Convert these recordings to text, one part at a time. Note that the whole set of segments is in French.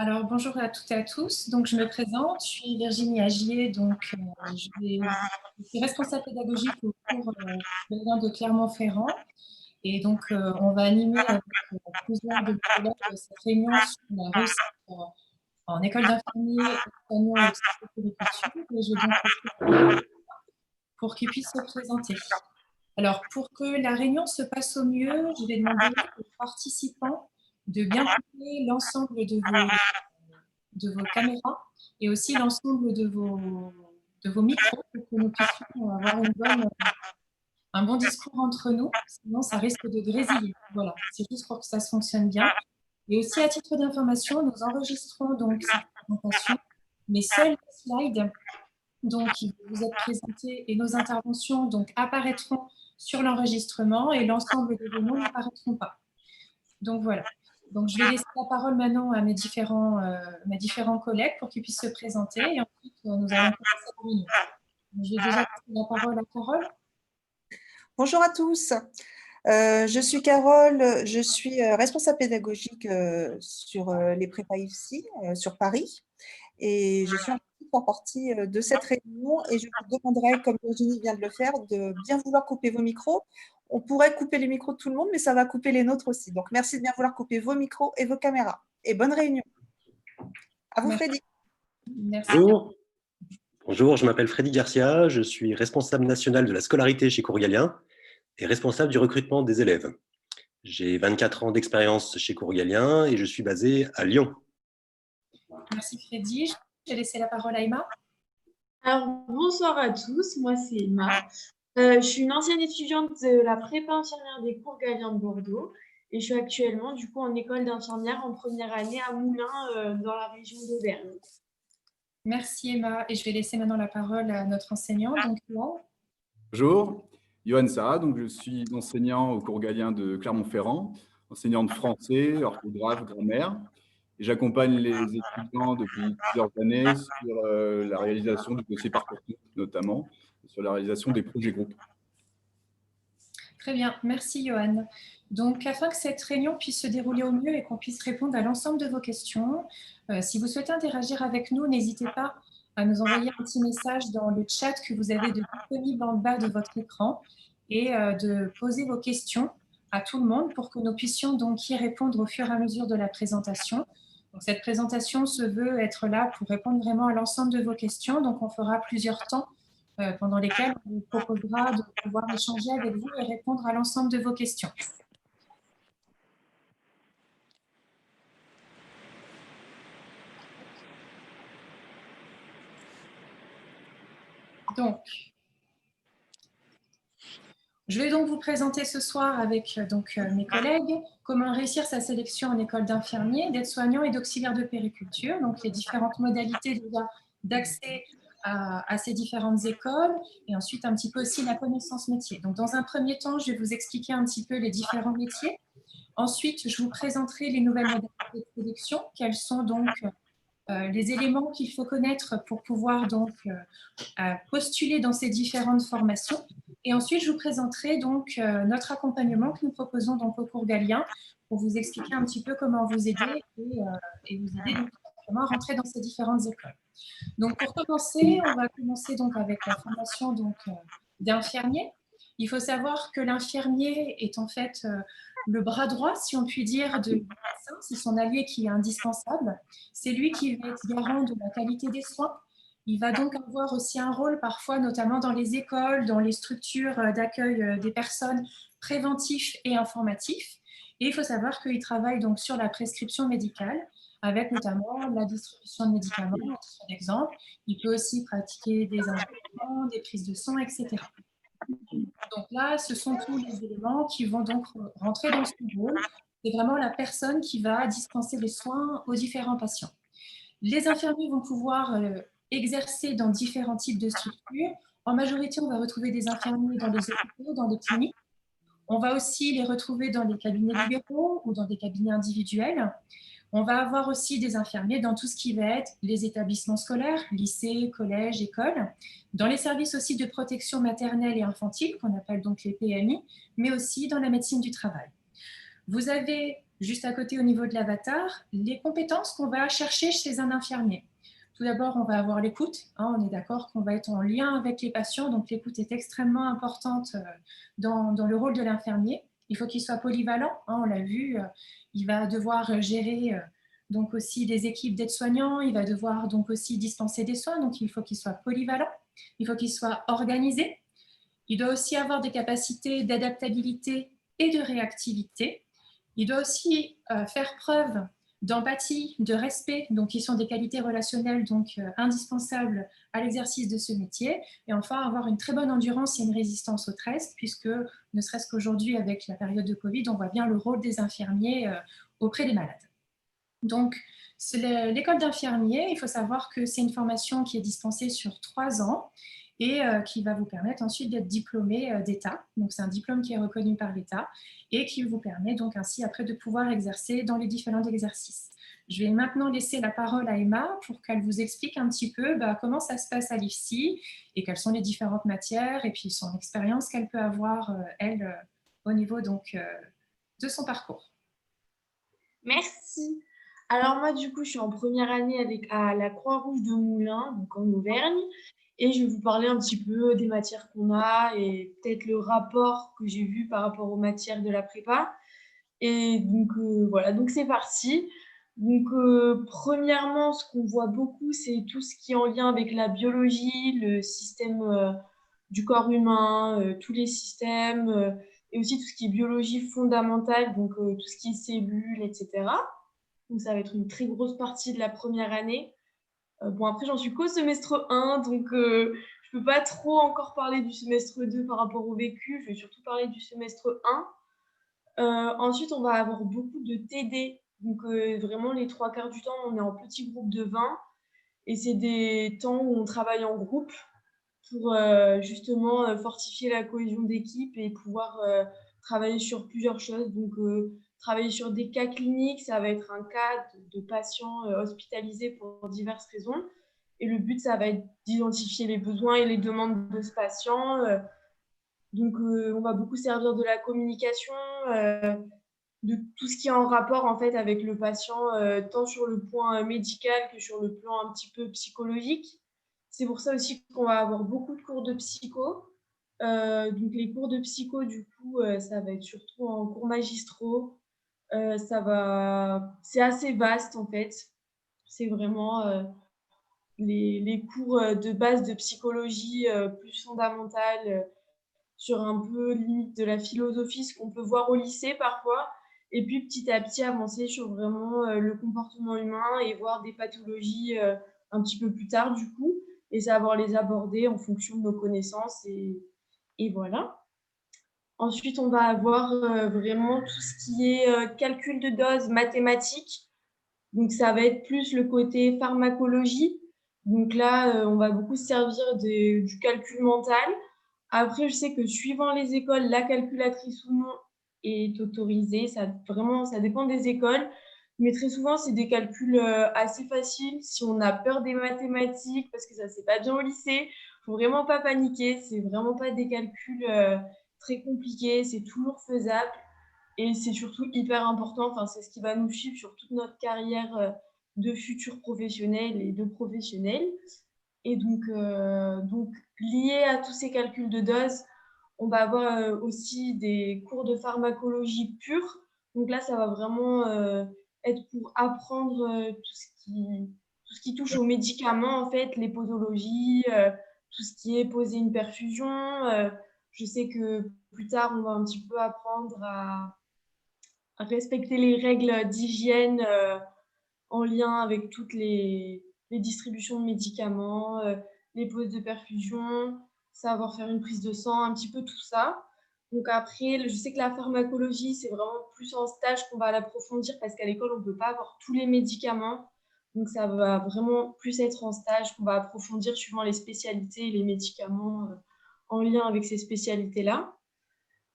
Alors, bonjour à toutes et à tous. Donc, je me présente, je suis Virginie Agier, donc je suis responsable pédagogique au cours de Clermont-Ferrand. Et donc, on va animer avec plusieurs de mes collègues cette réunion sur la réussite en école d'infirmier, soignant et psychopériculture. Et je vais donc pour qu'ils puissent se présenter. Alors, pour que la réunion se passe au mieux, je vais demander aux participants de bien couper l'ensemble de vos caméras et aussi l'ensemble de vos micros pour que nous puissions avoir un bon discours entre nous. Sinon, ça risque de grésiller. Voilà, c'est juste pour que ça se fonctionne bien. Et aussi, à titre d'information, nous enregistrons donc cette présentation, mais seuls les slides donc, qui vous êtes présentés et nos interventions donc, apparaîtront sur l'enregistrement et l'ensemble des données n'apparaîtront pas. Donc voilà. Donc je vais laisser la parole maintenant à mes différents collègues pour qu'ils puissent se présenter et ensuite nous allons commencer la réunion. Je vais déjà passer la parole à Carole. Bonjour à tous, je suis Carole, je suis responsable pédagogique sur les prépas IFSI sur Paris et je suis en partie de cette réunion et je vous demanderai, comme Virginie vient de le faire, de bien vouloir couper vos micros. On pourrait couper les micros de tout le monde, mais ça va couper les nôtres aussi. Donc merci de bien vouloir couper vos micros et vos caméras. Et bonne réunion. À vous, Freddy. Merci. Bonjour. Bonjour, je m'appelle Freddy Garcia, je suis responsable national de la scolarité chez Cours Galien et responsable du recrutement des élèves. J'ai 24 ans d'expérience chez Cours Galien et je suis basé à Lyon. Merci Freddy. Je vais laisser la parole à Emma. Alors, bonsoir à tous, moi c'est Emma. Je suis une ancienne étudiante de la prépa infirmière des Cours Galien de Bordeaux et je suis actuellement du coup en école d'infirmière en première année à Moulins dans la région d'Auvergne. Merci Emma et je vais laisser maintenant la parole à notre enseignant. Donc, bonjour, Johan Sarah, donc je suis enseignant au Cours Galien de Clermont-Ferrand, enseignant de français, orthographe, grammaire. Et j'accompagne les étudiants depuis plusieurs années sur la réalisation du dossier Parcoursup, notamment, sur la réalisation des projets groupes. Très bien, merci Johan. Donc, afin que cette réunion puisse se dérouler au mieux et qu'on puisse répondre à l'ensemble de vos questions, si vous souhaitez interagir avec nous, n'hésitez pas à nous envoyer un petit message dans le chat que vous avez disponible en bas de votre écran et de poser vos questions à tout le monde pour que nous puissions donc y répondre au fur et à mesure de la présentation. Donc, cette présentation se veut être là pour répondre vraiment à l'ensemble de vos questions. Donc, on fera plusieurs temps pendant lesquels on vous proposera de pouvoir échanger avec vous et répondre à l'ensemble de vos questions. Donc, je vais donc vous présenter ce soir avec mes collègues comment réussir sa sélection en école d'infirmier, d'aide-soignant et d'auxiliaire de périculture, donc les différentes modalités d'accès à ces différentes écoles et ensuite un petit peu aussi la connaissance métier. Donc, dans un premier temps, je vais vous expliquer un petit peu les différents métiers. Ensuite, je vous présenterai les nouvelles modalités de sélection, quels sont donc les éléments qu'il faut connaître pour pouvoir donc postuler dans ces différentes formations. Et ensuite, je vous présenterai donc notre accompagnement que nous proposons donc au Cours Galien pour vous expliquer un petit peu comment vous aider et vous aider donc à rentrer dans ces différentes écoles. Donc, pour commencer, on va commencer donc avec la formation d'infirmier. Il faut savoir que l'infirmier est en fait le bras droit, si on peut dire, du médecin. C'est son allié qui est indispensable. C'est lui qui va être garant de la qualité des soins. Il va donc avoir aussi un rôle parfois, notamment dans les écoles, dans les structures d'accueil des personnes, préventifs et informatifs. Et il faut savoir qu'il travaille donc sur la prescription médicale, avec notamment la distribution de médicaments, à titre d'exemple. Il peut aussi pratiquer des injections, des prises de sang, etc. Donc là, ce sont tous les éléments qui vont donc rentrer dans ce rôle. C'est vraiment la personne qui va dispenser les soins aux différents patients. Les infirmiers vont pouvoir exercer dans différents types de structures. En majorité, on va retrouver des infirmiers dans les hôpitaux, dans les cliniques. On va aussi les retrouver dans les cabinets libéraux ou dans des cabinets individuels. On va avoir aussi des infirmiers dans tout ce qui va être les établissements scolaires, lycées, collèges, écoles, dans les services aussi de protection maternelle et infantile, qu'on appelle donc les PMI, mais aussi dans la médecine du travail. Vous avez, juste à côté au niveau de l'avatar, les compétences qu'on va chercher chez un infirmier. Tout d'abord, on va avoir l'écoute. On est d'accord qu'on va être en lien avec les patients, donc l'écoute est extrêmement importante dans le rôle de l'infirmier. Il faut qu'il soit polyvalent, on l'a vu, il va devoir gérer donc aussi des équipes d'aides-soignants, il va devoir donc aussi dispenser des soins, donc il faut qu'il soit polyvalent, il faut qu'il soit organisé. Il doit aussi avoir des capacités d'adaptabilité et de réactivité. Il doit aussi faire preuve d'empathie, de respect, donc qui sont des qualités relationnelles donc indispensables à l'exercice de ce métier. Et enfin, avoir une très bonne endurance et une résistance au stress, puisque ne serait-ce qu'aujourd'hui, avec la période de Covid, on voit bien le rôle des infirmiers auprès des malades. Donc, l'école d'infirmier, il faut savoir que c'est une formation qui est dispensée sur 3 ans et qui va vous permettre ensuite d'être diplômé d'État. Donc, c'est un diplôme qui est reconnu par l'État et qui vous permet donc ainsi après de pouvoir exercer dans les différents exercices. Je vais maintenant laisser la parole à Emma pour qu'elle vous explique un petit peu comment ça se passe à l'IFSI et quelles sont les différentes matières et puis son expérience qu'elle peut avoir, elle, au niveau donc, de son parcours. Merci. Alors moi, du coup, je suis en première année à la Croix-Rouge de Moulins, donc en Auvergne, et je vais vous parler un petit peu des matières qu'on a et peut-être le rapport que j'ai vu par rapport aux matières de la prépa. Et donc, voilà, donc c'est parti. Donc, premièrement, ce qu'on voit beaucoup, c'est tout ce qui est en lien avec la biologie, le système du corps humain, tous les systèmes, et aussi tout ce qui est biologie fondamentale, donc tout ce qui est cellules, etc. Donc, ça va être une très grosse partie de la première année. Bon, après, j'en suis qu'au semestre 1, donc je ne peux pas trop encore parler du semestre 2 par rapport au vécu. Je vais surtout parler du semestre 1. Ensuite, on va avoir beaucoup de TD. Donc, vraiment, les 3/4 du temps, on est en petit groupe de 20. Et c'est des temps où on travaille en groupe pour justement fortifier la cohésion d'équipe et pouvoir travailler sur plusieurs choses. Donc, travailler sur des cas cliniques, ça va être un cas de patients hospitalisés pour diverses raisons. Et le but, ça va être d'identifier les besoins et les demandes de ce patient. Donc, on va beaucoup servir de la communication, de tout ce qui est en rapport en fait avec le patient, tant sur le point médical que sur le plan un petit peu psychologique. C'est pour ça aussi qu'on va avoir beaucoup de cours de psycho. Donc les cours de psycho, du coup, ça va être surtout en cours magistraux. C'est assez vaste en fait. C'est vraiment les cours de base de psychologie plus fondamentale, sur un peu limite de la philosophie, ce qu'on peut voir au lycée parfois. Et puis petit à petit avancer sur vraiment le comportement humain et voir des pathologies un petit peu plus tard du coup, et savoir les aborder en fonction de nos connaissances. Et voilà. Ensuite, on va avoir vraiment tout ce qui est calcul de doses mathématiques. Donc, ça va être plus le côté pharmacologie. Donc là, on va beaucoup se servir du calcul mental. Après, je sais que suivant les écoles, la calculatrice ou non est autorisée. Ça dépend des écoles. Mais très souvent, c'est des calculs assez faciles. Si on a peur des mathématiques, parce que ça ne s'est pas bien au lycée, il ne faut vraiment pas paniquer. Ce n'est vraiment pas des calculs très compliqués. C'est toujours faisable. Et c'est surtout hyper important. Enfin, c'est ce qui va nous suivre sur toute notre carrière de futurs professionnels et de professionnels. Et donc, lié à tous ces calculs de doses, on va avoir aussi des cours de pharmacologie pure. Donc là, ça va vraiment être pour apprendre tout ce qui touche aux médicaments, en fait, les posologies, tout ce qui est poser une perfusion. Je sais que plus tard, on va un petit peu apprendre à respecter les règles d'hygiène en lien avec toutes les distributions de médicaments, les poses de perfusion, savoir faire une prise de sang, un petit peu tout ça. Donc après, je sais que la pharmacologie, c'est vraiment plus en stage qu'on va l'approfondir parce qu'à l'école, on ne peut pas avoir tous les médicaments. Donc ça va vraiment plus être en stage qu'on va approfondir suivant les spécialités et les médicaments en lien avec ces spécialités-là.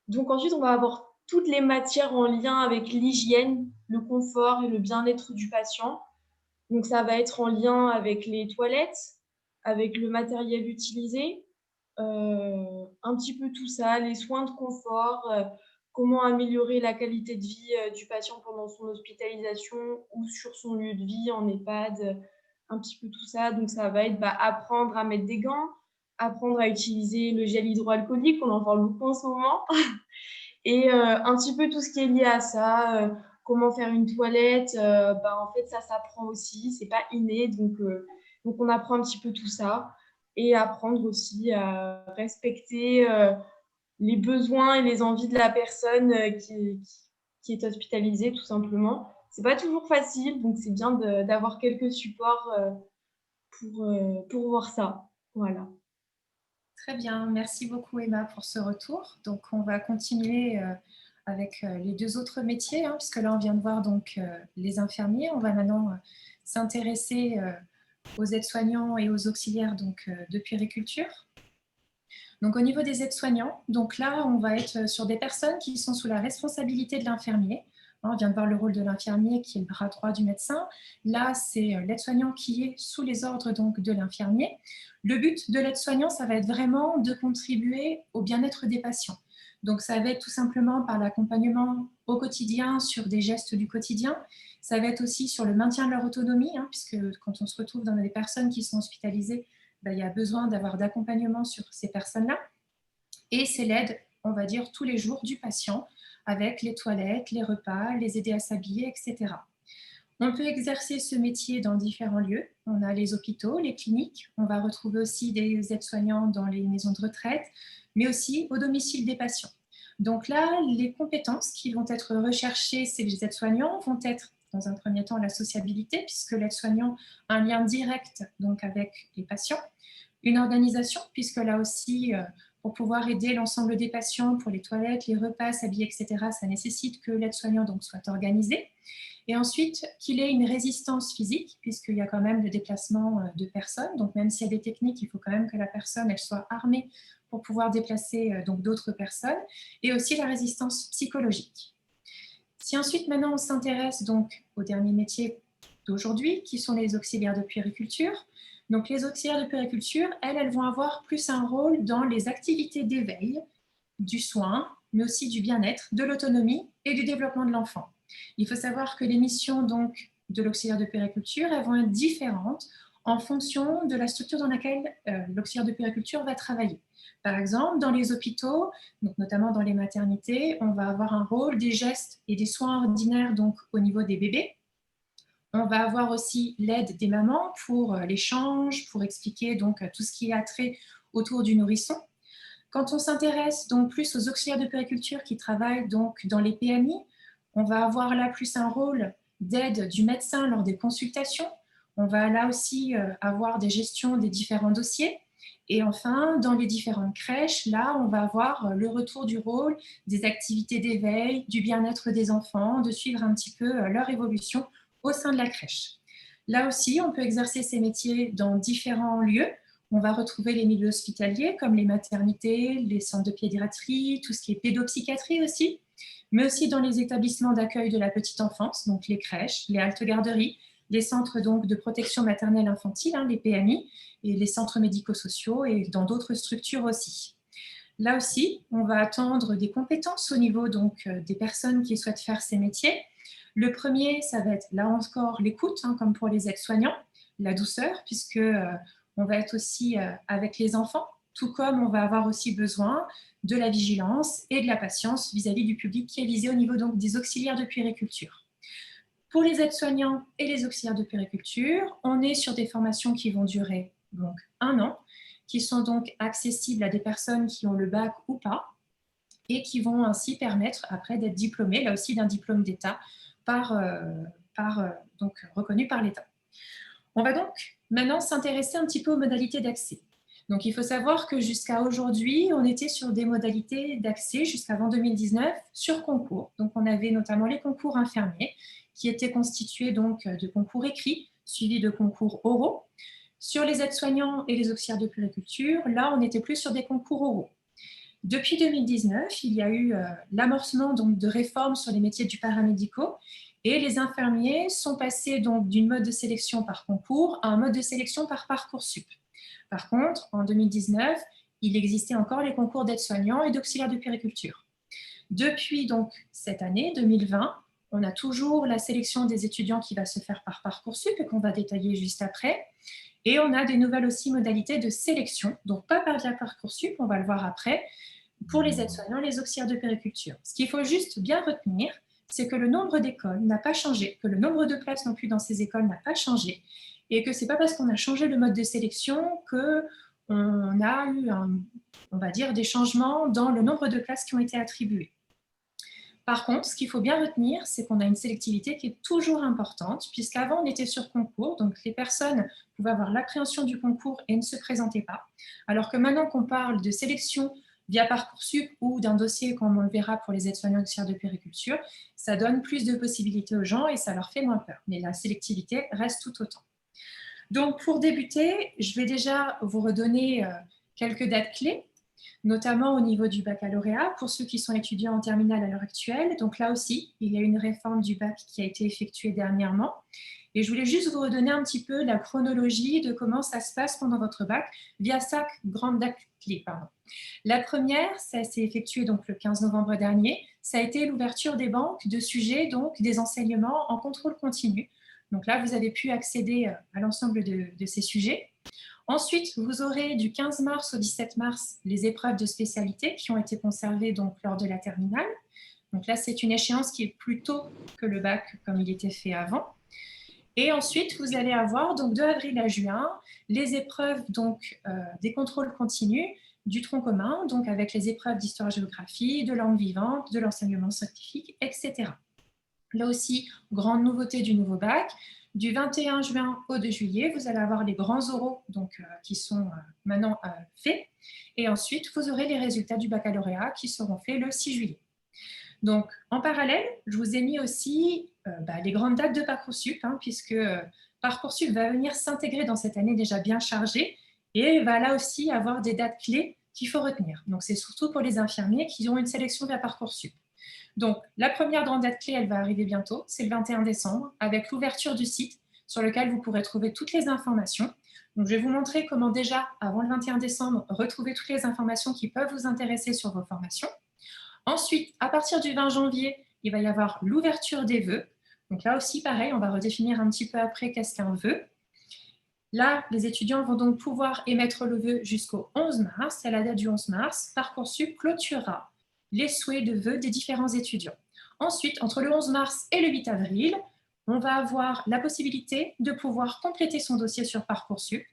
Donc ensuite, on va avoir toutes les matières en lien avec l'hygiène, le confort et le bien-être du patient. Donc ça va être en lien avec les toilettes, avec le matériel utilisé, un petit peu tout ça, les soins de confort, comment améliorer la qualité de vie du patient pendant son hospitalisation ou sur son lieu de vie en EHPAD, un petit peu tout ça. Donc, ça va être apprendre à mettre des gants, apprendre à utiliser le gel hydroalcoolique, on en parle beaucoup en ce moment, et un petit peu tout ce qui est lié à ça, comment faire une toilette, en fait, ça s'apprend aussi, c'est pas inné, donc on apprend un petit peu tout ça, et apprendre aussi à respecter les besoins et les envies de la personne qui est hospitalisée, tout simplement. C'est pas toujours facile, donc c'est bien d'avoir quelques supports pour voir ça. Voilà. Très bien, merci beaucoup Emma pour ce retour. Donc on va continuer avec les deux autres métiers, hein, puisque là on vient de voir donc les infirmiers. On va maintenant s'intéresser aux aides-soignants et aux auxiliaires donc, de puériculture. Donc au niveau des aides-soignants, donc là on va être sur des personnes qui sont sous la responsabilité de l'infirmier. On vient de voir le rôle de l'infirmier qui est le bras droit du médecin. Là, c'est l'aide-soignant qui est sous les ordres donc, de l'infirmier. Le but de l'aide-soignant, ça va être vraiment de contribuer au bien-être des patients. Donc, ça va être tout simplement par l'accompagnement au quotidien sur des gestes du quotidien. Ça va être aussi sur le maintien de leur autonomie, hein, puisque quand on se retrouve dans des personnes qui sont hospitalisées, il y a besoin d'avoir d'accompagnement sur ces personnes-là. Et c'est l'aide, on va dire, tous les jours du patient, avec les toilettes, les repas, les aider à s'habiller, etc. On peut exercer ce métier dans différents lieux. On a les hôpitaux, les cliniques. On va retrouver aussi des aides-soignants dans les maisons de retraite, mais aussi au domicile des patients. Donc là, les compétences qui vont être recherchées chez les aides-soignants vont être, dans un premier temps, la sociabilité, puisque l'aide-soignant a un lien direct donc, avec les patients. Une organisation, puisque là aussi, pour pouvoir aider l'ensemble des patients pour les toilettes, les repas, s'habiller, etc., ça nécessite que l'aide-soignant donc, soit organisé. Et ensuite, qu'il ait une résistance physique, puisqu'il y a quand même le déplacement de personnes. Donc, même s'il y a des techniques, il faut quand même que la personne elle soit armée pour pouvoir déplacer donc d'autres personnes. Et aussi la résistance psychologique. Si ensuite, maintenant, on s'intéresse donc au dernier métier d'aujourd'hui, qui sont les auxiliaires de puériculture. Donc, les auxiliaires de puériculture, elles vont avoir plus un rôle dans les activités d'éveil, du soin, mais aussi du bien-être, de l'autonomie et du développement de l'enfant. Il faut savoir que les missions donc, de l'auxiliaire de puériculture, elles vont être différentes en fonction de la structure dans laquelle l'auxiliaire de puériculture va travailler. Par exemple, dans les hôpitaux, donc notamment dans les maternités, on va avoir un rôle des gestes et des soins ordinaires donc, au niveau des bébés. On va avoir aussi l'aide des mamans pour l'échange, pour expliquer donc, tout ce qui est attrait autour du nourrisson. Quand on s'intéresse donc plus aux auxiliaires de puériculture qui travaillent donc dans les PMI, on va avoir là plus un rôle d'aide du médecin lors des consultations. On va là aussi avoir des gestions des différents dossiers. Et enfin, dans les différentes crèches, là, on va avoir le retour du rôle des activités d'éveil, du bien-être des enfants, de suivre un petit peu leur évolution au sein de la crèche. Là aussi, on peut exercer ces métiers dans différents lieux. On va retrouver les milieux hospitaliers comme les maternités, les centres de pédiatrie, tout ce qui est pédopsychiatrie aussi, mais aussi dans les établissements d'accueil de la petite enfance, donc les crèches, les haltes-garderies, les centres donc de protection maternelle infantile, les PMI, et les centres médico-sociaux et dans d'autres structures aussi. Là aussi, on va attendre des compétences au niveau donc, des personnes qui souhaitent faire ces métiers. Le premier, ça va être là encore l'écoute, comme pour les aides-soignants, la douceur, puisque on va être aussi avec les enfants, tout comme on va avoir aussi besoin de la vigilance et de la patience vis-à-vis du public qui est visé au niveau donc, des auxiliaires de puériculture. Pour les aides-soignants et les auxiliaires de puériculture, on est sur des formations qui vont durer donc 1 an, qui sont donc accessibles à des personnes qui ont le bac ou pas, et qui vont ainsi permettre après d'être diplômés, là aussi d'un diplôme d'État, donc reconnu par l'État. On va donc maintenant s'intéresser un petit peu aux modalités d'accès. Donc, il faut savoir que jusqu'à aujourd'hui, on était sur des modalités d'accès jusqu'avant 2019 sur concours. Donc, on avait notamment les concours infirmiers qui étaient constitués donc de concours écrits suivis de concours oraux. Sur les aides-soignants et les auxiliaires de puériculture, là, on n'était plus sur des concours oraux. Depuis 2019, il y a eu l'amorcement donc, de réformes sur les métiers du paramédicaux et les infirmiers sont passés donc d'une mode de sélection par concours à un mode de sélection par Parcoursup. Par contre, en 2019, il existait encore les concours d'aides-soignants et d'auxiliaires de puériculture. Depuis donc cette année 2020, on a toujours la sélection des étudiants qui va se faire par Parcoursup et qu'on va détailler juste après. Et on a des nouvelles aussi modalités de sélection, donc pas par via Parcoursup, on va le voir après, pour les aides-soignants, les auxiliaires de puériculture. Ce qu'il faut juste bien retenir, c'est que le nombre d'écoles n'a pas changé, que le nombre de places non plus dans ces écoles n'a pas changé, et que ce n'est pas parce qu'on a changé le mode de sélection qu'on a eu, on va dire, des changements dans le nombre de places qui ont été attribuées. Par contre, ce qu'il faut bien retenir, c'est qu'on a une sélectivité qui est toujours importante, puisqu'avant, on était sur concours, donc les personnes pouvaient avoir l'appréhension du concours et ne se présentaient pas, alors que maintenant qu'on parle de sélection via Parcoursup ou d'un dossier, comme on le verra pour les aides-soignants auxiliaires de puériculture, ça donne plus de possibilités aux gens et ça leur fait moins peur. Mais la sélectivité reste tout autant. Donc, pour débuter, je vais déjà vous redonner quelques dates clés, notamment au niveau du baccalauréat, pour ceux qui sont étudiants en terminale à l'heure actuelle. Donc là aussi, il y a une réforme du bac qui a été effectuée dernièrement. Et je voulais juste vous redonner un petit peu la chronologie de comment ça se passe pendant votre bac via 5 grandes dates clés. La première, ça s'est effectué donc le 15 novembre dernier. Ça a été l'ouverture des banques de sujets, donc des enseignements en contrôle continu. Donc là, vous avez pu accéder à l'ensemble de ces sujets. Ensuite, vous aurez du 15 mars au 17 mars les épreuves de spécialité qui ont été conservées donc, lors de la terminale. Donc là, c'est une échéance qui est plus tôt que le bac comme il était fait avant. Et ensuite, vous allez avoir donc, de avril à juin les épreuves donc, des contrôles continus du tronc commun, donc avec les épreuves d'histoire-géographie, de langue vivante, de l'enseignement scientifique, etc. Là aussi, grande nouveauté du nouveau bac. Du 21 juin au 2 juillet, vous allez avoir les grands oraux donc, qui sont maintenant faits. Et ensuite, vous aurez les résultats du baccalauréat qui seront faits le 6 juillet. Donc, en parallèle, je vous ai mis aussi les grandes dates de Parcoursup, puisque Parcoursup va venir s'intégrer dans cette année déjà bien chargée et va là aussi avoir des dates clés qu'il faut retenir. Donc, c'est surtout pour les infirmiers qui ont une sélection via Parcoursup. Donc, la première grande date clé, elle va arriver bientôt, c'est le 21 décembre, avec l'ouverture du site sur lequel vous pourrez trouver toutes les informations. Donc, je vais vous montrer comment déjà, avant le 21 décembre, retrouver toutes les informations qui peuvent vous intéresser sur vos formations. Ensuite, à partir du 20 janvier, il va y avoir l'ouverture des vœux. Donc là aussi, pareil, on va redéfinir un petit peu après qu'est-ce qu'un vœu. Là, les étudiants vont donc pouvoir émettre le vœu jusqu'au 11 mars. À la date du 11 mars, Parcoursup clôturera les souhaits de vœux des différents étudiants. Ensuite, entre le 11 mars et le 8 avril, on va avoir la possibilité de pouvoir compléter son dossier sur Parcoursup.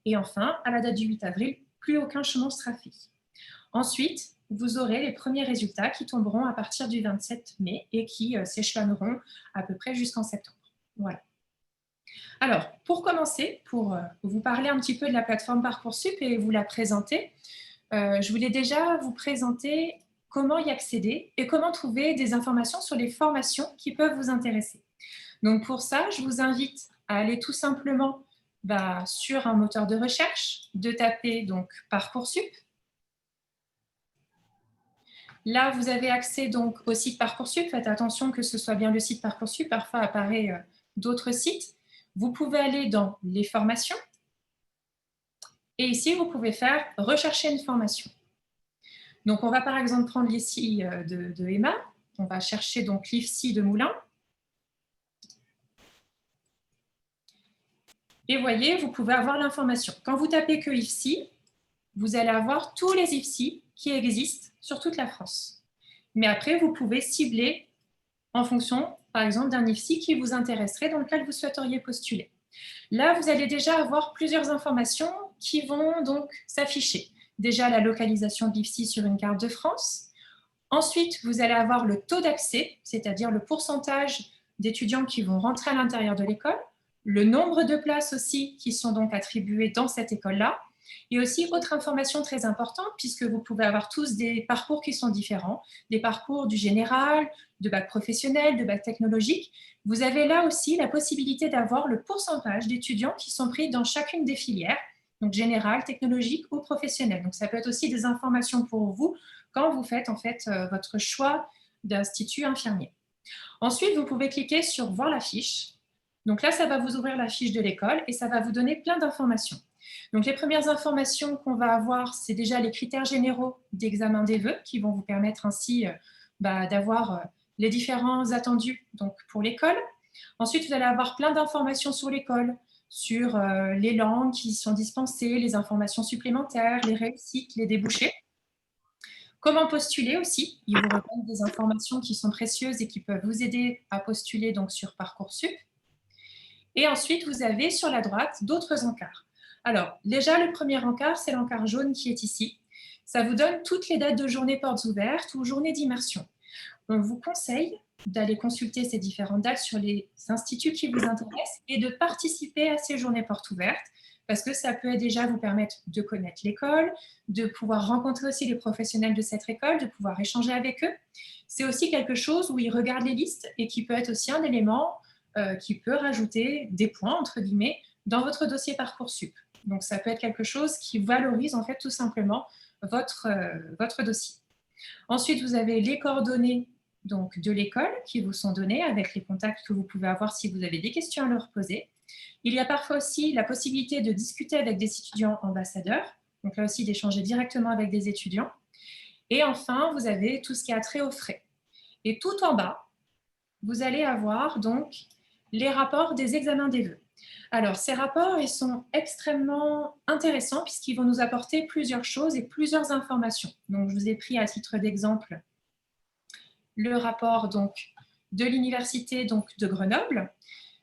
Et enfin, à la date du 8 avril, plus aucun chemin ne sera fait. Ensuite, vous aurez les premiers résultats qui tomberont à partir du 27 mai et qui s'échelonneront à peu près jusqu'en septembre. Voilà. Alors, pour commencer, pour vous parler un petit peu de la plateforme Parcoursup et vous la présenter, je voulais déjà vous présenter comment y accéder et comment trouver des informations sur les formations qui peuvent vous intéresser. Donc pour ça, je vous invite à aller tout simplement sur un moteur de recherche, de taper donc Parcoursup. Là, vous avez accès donc au site Parcoursup. Faites attention que ce soit bien le site Parcoursup. Parfois, apparaît d'autres sites. Vous pouvez aller dans les formations. Et ici, vous pouvez faire rechercher une formation. Donc, on va par exemple prendre l'IFSI de Emma. On va chercher donc l'IFSI de Moulins. Et voyez, vous pouvez avoir l'information. Quand vous tapez que IFSI, vous allez avoir tous les IFSI qui existent sur toute la France. Mais après, vous pouvez cibler en fonction, par exemple, d'un IFSI qui vous intéresserait, dans lequel vous souhaiteriez postuler. Là, vous allez déjà avoir plusieurs informations qui vont donc s'afficher. Déjà, la localisation de l'IFSI sur une carte de France. Ensuite, vous allez avoir le taux d'accès, c'est-à-dire le pourcentage d'étudiants qui vont rentrer à l'intérieur de l'école, le nombre de places aussi qui sont donc attribuées dans cette école-là, et aussi autre information très importante, puisque vous pouvez avoir tous des parcours qui sont différents, des parcours du général, de bac professionnel, de bac technologique. Vous avez là aussi la possibilité d'avoir le pourcentage d'étudiants qui sont pris dans chacune des filières, donc général, technologique ou professionnel. Donc ça peut être aussi des informations pour vous quand vous faites en fait votre choix d'institut infirmier. Ensuite, vous pouvez cliquer sur voir la fiche. Donc là, ça va vous ouvrir la fiche de l'école et ça va vous donner plein d'informations. Donc les premières informations qu'on va avoir, c'est déjà les critères généraux d'examen des vœux qui vont vous permettre ainsi d'avoir les différents attendus donc, pour l'école. Ensuite, vous allez avoir plein d'informations sur l'école, sur les langues qui sont dispensées, les informations supplémentaires, les réussites, les débouchés. Comment postuler aussi. Ils vous redonnent des informations qui sont précieuses et qui peuvent vous aider à postuler donc, sur Parcoursup. Et ensuite, vous avez sur la droite d'autres encarts. Alors, déjà, le premier encart, c'est l'encart jaune qui est ici. Ça vous donne toutes les dates de journées portes ouvertes ou journées d'immersion. On vous conseille d'aller consulter ces différentes dates sur les instituts qui vous intéressent et de participer à ces journées portes ouvertes parce que ça peut déjà vous permettre de connaître l'école, de pouvoir rencontrer aussi les professionnels de cette école, de pouvoir échanger avec eux. C'est aussi quelque chose où ils regardent les listes et qui peut être aussi un élément qui peut rajouter des points, entre guillemets, dans votre dossier Parcoursup. Donc, ça peut être quelque chose qui valorise en fait tout simplement votre dossier. Ensuite, vous avez les coordonnées donc, de l'école qui vous sont données avec les contacts que vous pouvez avoir si vous avez des questions à leur poser. Il y a parfois aussi la possibilité de discuter avec des étudiants ambassadeurs, donc là aussi d'échanger directement avec des étudiants. Et enfin, vous avez tout ce qui a trait aux frais. Et tout en bas, vous allez avoir donc les rapports des examens des vœux. Alors, ces rapports, ils sont extrêmement intéressants puisqu'ils vont nous apporter plusieurs choses et plusieurs informations. Donc, je vous ai pris à titre d'exemple le rapport donc, de l'université de Grenoble.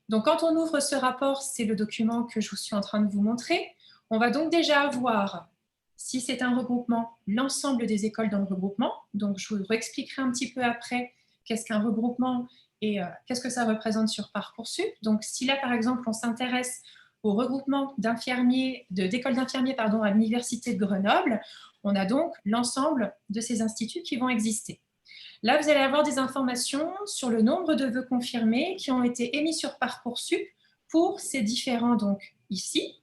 Donc, quand on ouvre ce rapport, c'est le document que je suis en train de vous montrer. On va donc déjà avoir, si c'est un regroupement, l'ensemble des écoles dans le regroupement. Donc, je vous expliquerai un petit peu après qu'est-ce qu'un regroupement et qu'est-ce que ça représente sur Parcoursup. Donc, si là, par exemple, on s'intéresse au regroupement d'écoles d'infirmiers à l'Université de Grenoble, on a donc l'ensemble de ces instituts qui vont exister. Là, vous allez avoir des informations sur le nombre de vœux confirmés qui ont été émis sur Parcoursup pour ces différents, donc ici.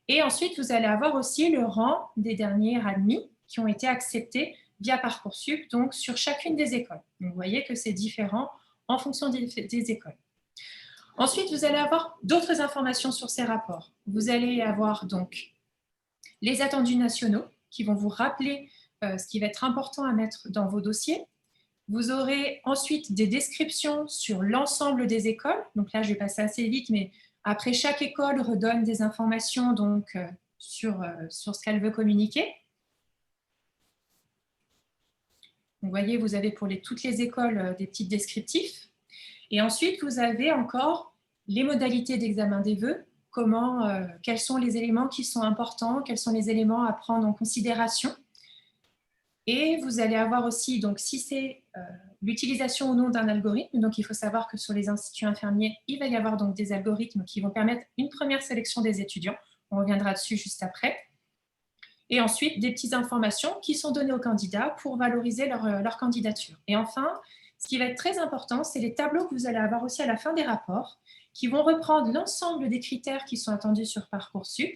Et ensuite, vous allez avoir aussi le rang des derniers admis qui ont été acceptés via Parcoursup, donc sur chacune des écoles. Donc, vous voyez que c'est différent en fonction des écoles. Ensuite, vous allez avoir d'autres informations sur ces rapports. Vous allez avoir donc les attendus nationaux qui vont vous rappeler ce qui va être important à mettre dans vos dossiers. Vous aurez ensuite des descriptions sur l'ensemble des écoles. Donc là, je vais passer assez vite, mais après, chaque école redonne des informations donc, sur ce qu'elle veut communiquer. Vous voyez, vous avez pour toutes les écoles des petits descriptifs. Et ensuite, vous avez encore les modalités d'examen des vœux, quels sont les éléments qui sont importants, quels sont les éléments à prendre en considération. Et vous allez avoir aussi, donc, si c'est l'utilisation ou non d'un algorithme, donc il faut savoir que sur les instituts infirmiers, il va y avoir donc des algorithmes qui vont permettre une première sélection des étudiants. On reviendra dessus juste après. Et ensuite, des petites informations qui sont données aux candidats pour valoriser leur candidature. Et enfin, ce qui va être très important, c'est les tableaux que vous allez avoir aussi à la fin des rapports qui vont reprendre l'ensemble des critères qui sont attendus sur Parcoursup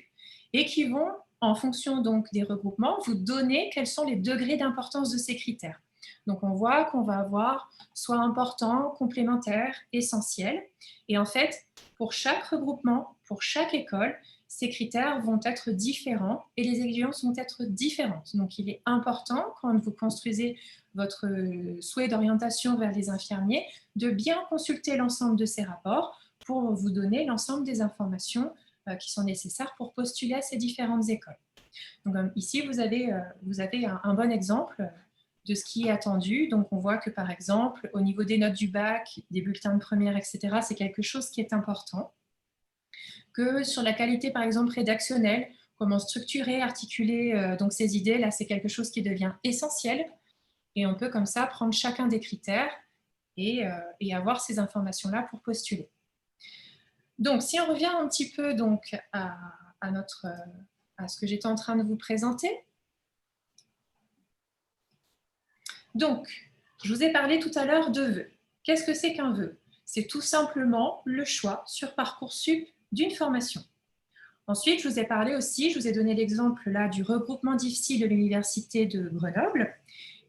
et qui vont, en fonction donc des regroupements, vous donner quels sont les degrés d'importance de ces critères. Donc, on voit qu'on va avoir soit important, complémentaire, essentiel. Et en fait, pour chaque regroupement, pour chaque école, ces critères vont être différents et les exigences vont être différentes. Donc, il est important, quand vous construisez votre souhait d'orientation vers les infirmiers, de bien consulter l'ensemble de ces rapports pour vous donner l'ensemble des informations qui sont nécessaires pour postuler à ces différentes écoles. Donc, ici, vous avez un bon exemple de ce qui est attendu. Donc, on voit que, par exemple, au niveau des notes du bac, des bulletins de première, etc., c'est quelque chose qui est important. Que sur la qualité, par exemple, rédactionnelle, comment structurer, articuler donc ces idées, là, c'est quelque chose qui devient essentiel. Et on peut comme ça prendre chacun des critères et avoir ces informations-là pour postuler. Donc, si on revient un petit peu donc, à ce que j'étais en train de vous présenter. Donc, je vous ai parlé tout à l'heure de vœux. Qu'est-ce que c'est qu'un vœu? C'est tout simplement le choix sur Parcoursup d'une formation. Ensuite, je vous ai parlé aussi, je vous ai donné l'exemple là du regroupement difficile de l'Université de Grenoble.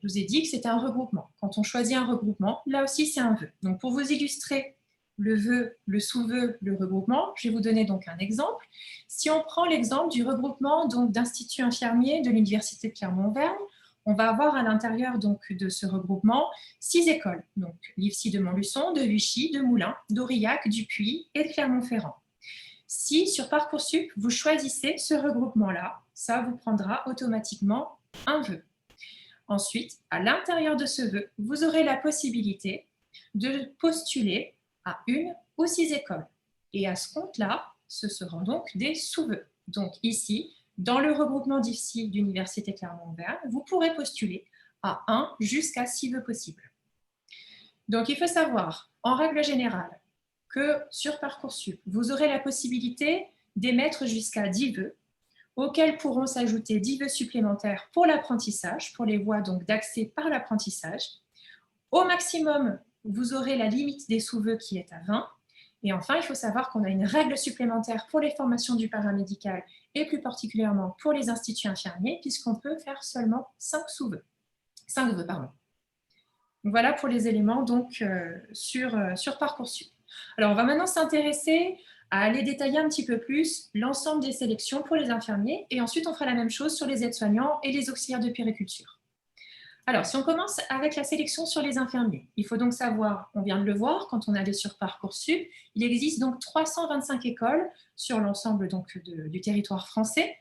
Je vous ai dit que c'était un regroupement. Quand on choisit un regroupement, là aussi, c'est un vœu. Donc, pour vous illustrer le vœu, le sous-vœu, le regroupement, je vais vous donner donc un exemple. Si on prend l'exemple du regroupement d'Institut infirmier de l'Université de Clermont-Auvergne, on va avoir à l'intérieur donc de ce regroupement 6 écoles, donc l'IFSI de Montluçon, de Vichy, de Moulins, d'Aurillac, du Puy et de Clermont-Ferrand. Si sur Parcoursup, vous choisissez ce regroupement-là, ça vous prendra automatiquement un vœu. Ensuite, à l'intérieur de ce vœu, vous aurez la possibilité de postuler à 1 ou 6 écoles. Et à ce compte-là, ce seront donc des sous-vœux. Donc ici, dans le regroupement d'IFSI d'Université Clermont-Auvergne, vous pourrez postuler à 1 jusqu'à 6 vœux possibles. Donc il faut savoir, en règle générale, que sur Parcoursup, vous aurez la possibilité d'émettre jusqu'à 10 vœux, auxquels pourront s'ajouter 10 vœux supplémentaires pour l'apprentissage, pour les voies donc d'accès par l'apprentissage. Au maximum, vous aurez la limite des sous-vœux qui est à 20. Et enfin, il faut savoir qu'on a une règle supplémentaire pour les formations du paramédical et plus particulièrement pour les instituts infirmiers, puisqu'on peut faire seulement 5 sous-vœux. 5 vœux, pardon. Donc voilà pour les éléments donc, sur Parcoursup. Alors, on va maintenant s'intéresser à aller détailler un petit peu plus l'ensemble des sélections pour les infirmiers et ensuite on fera la même chose sur les aides-soignants et les auxiliaires de puériculture. Alors, si on commence avec la sélection sur les infirmiers, il faut donc savoir, on vient de le voir quand on allait sur Parcoursup, il existe donc 325 écoles sur l'ensemble du territoire français.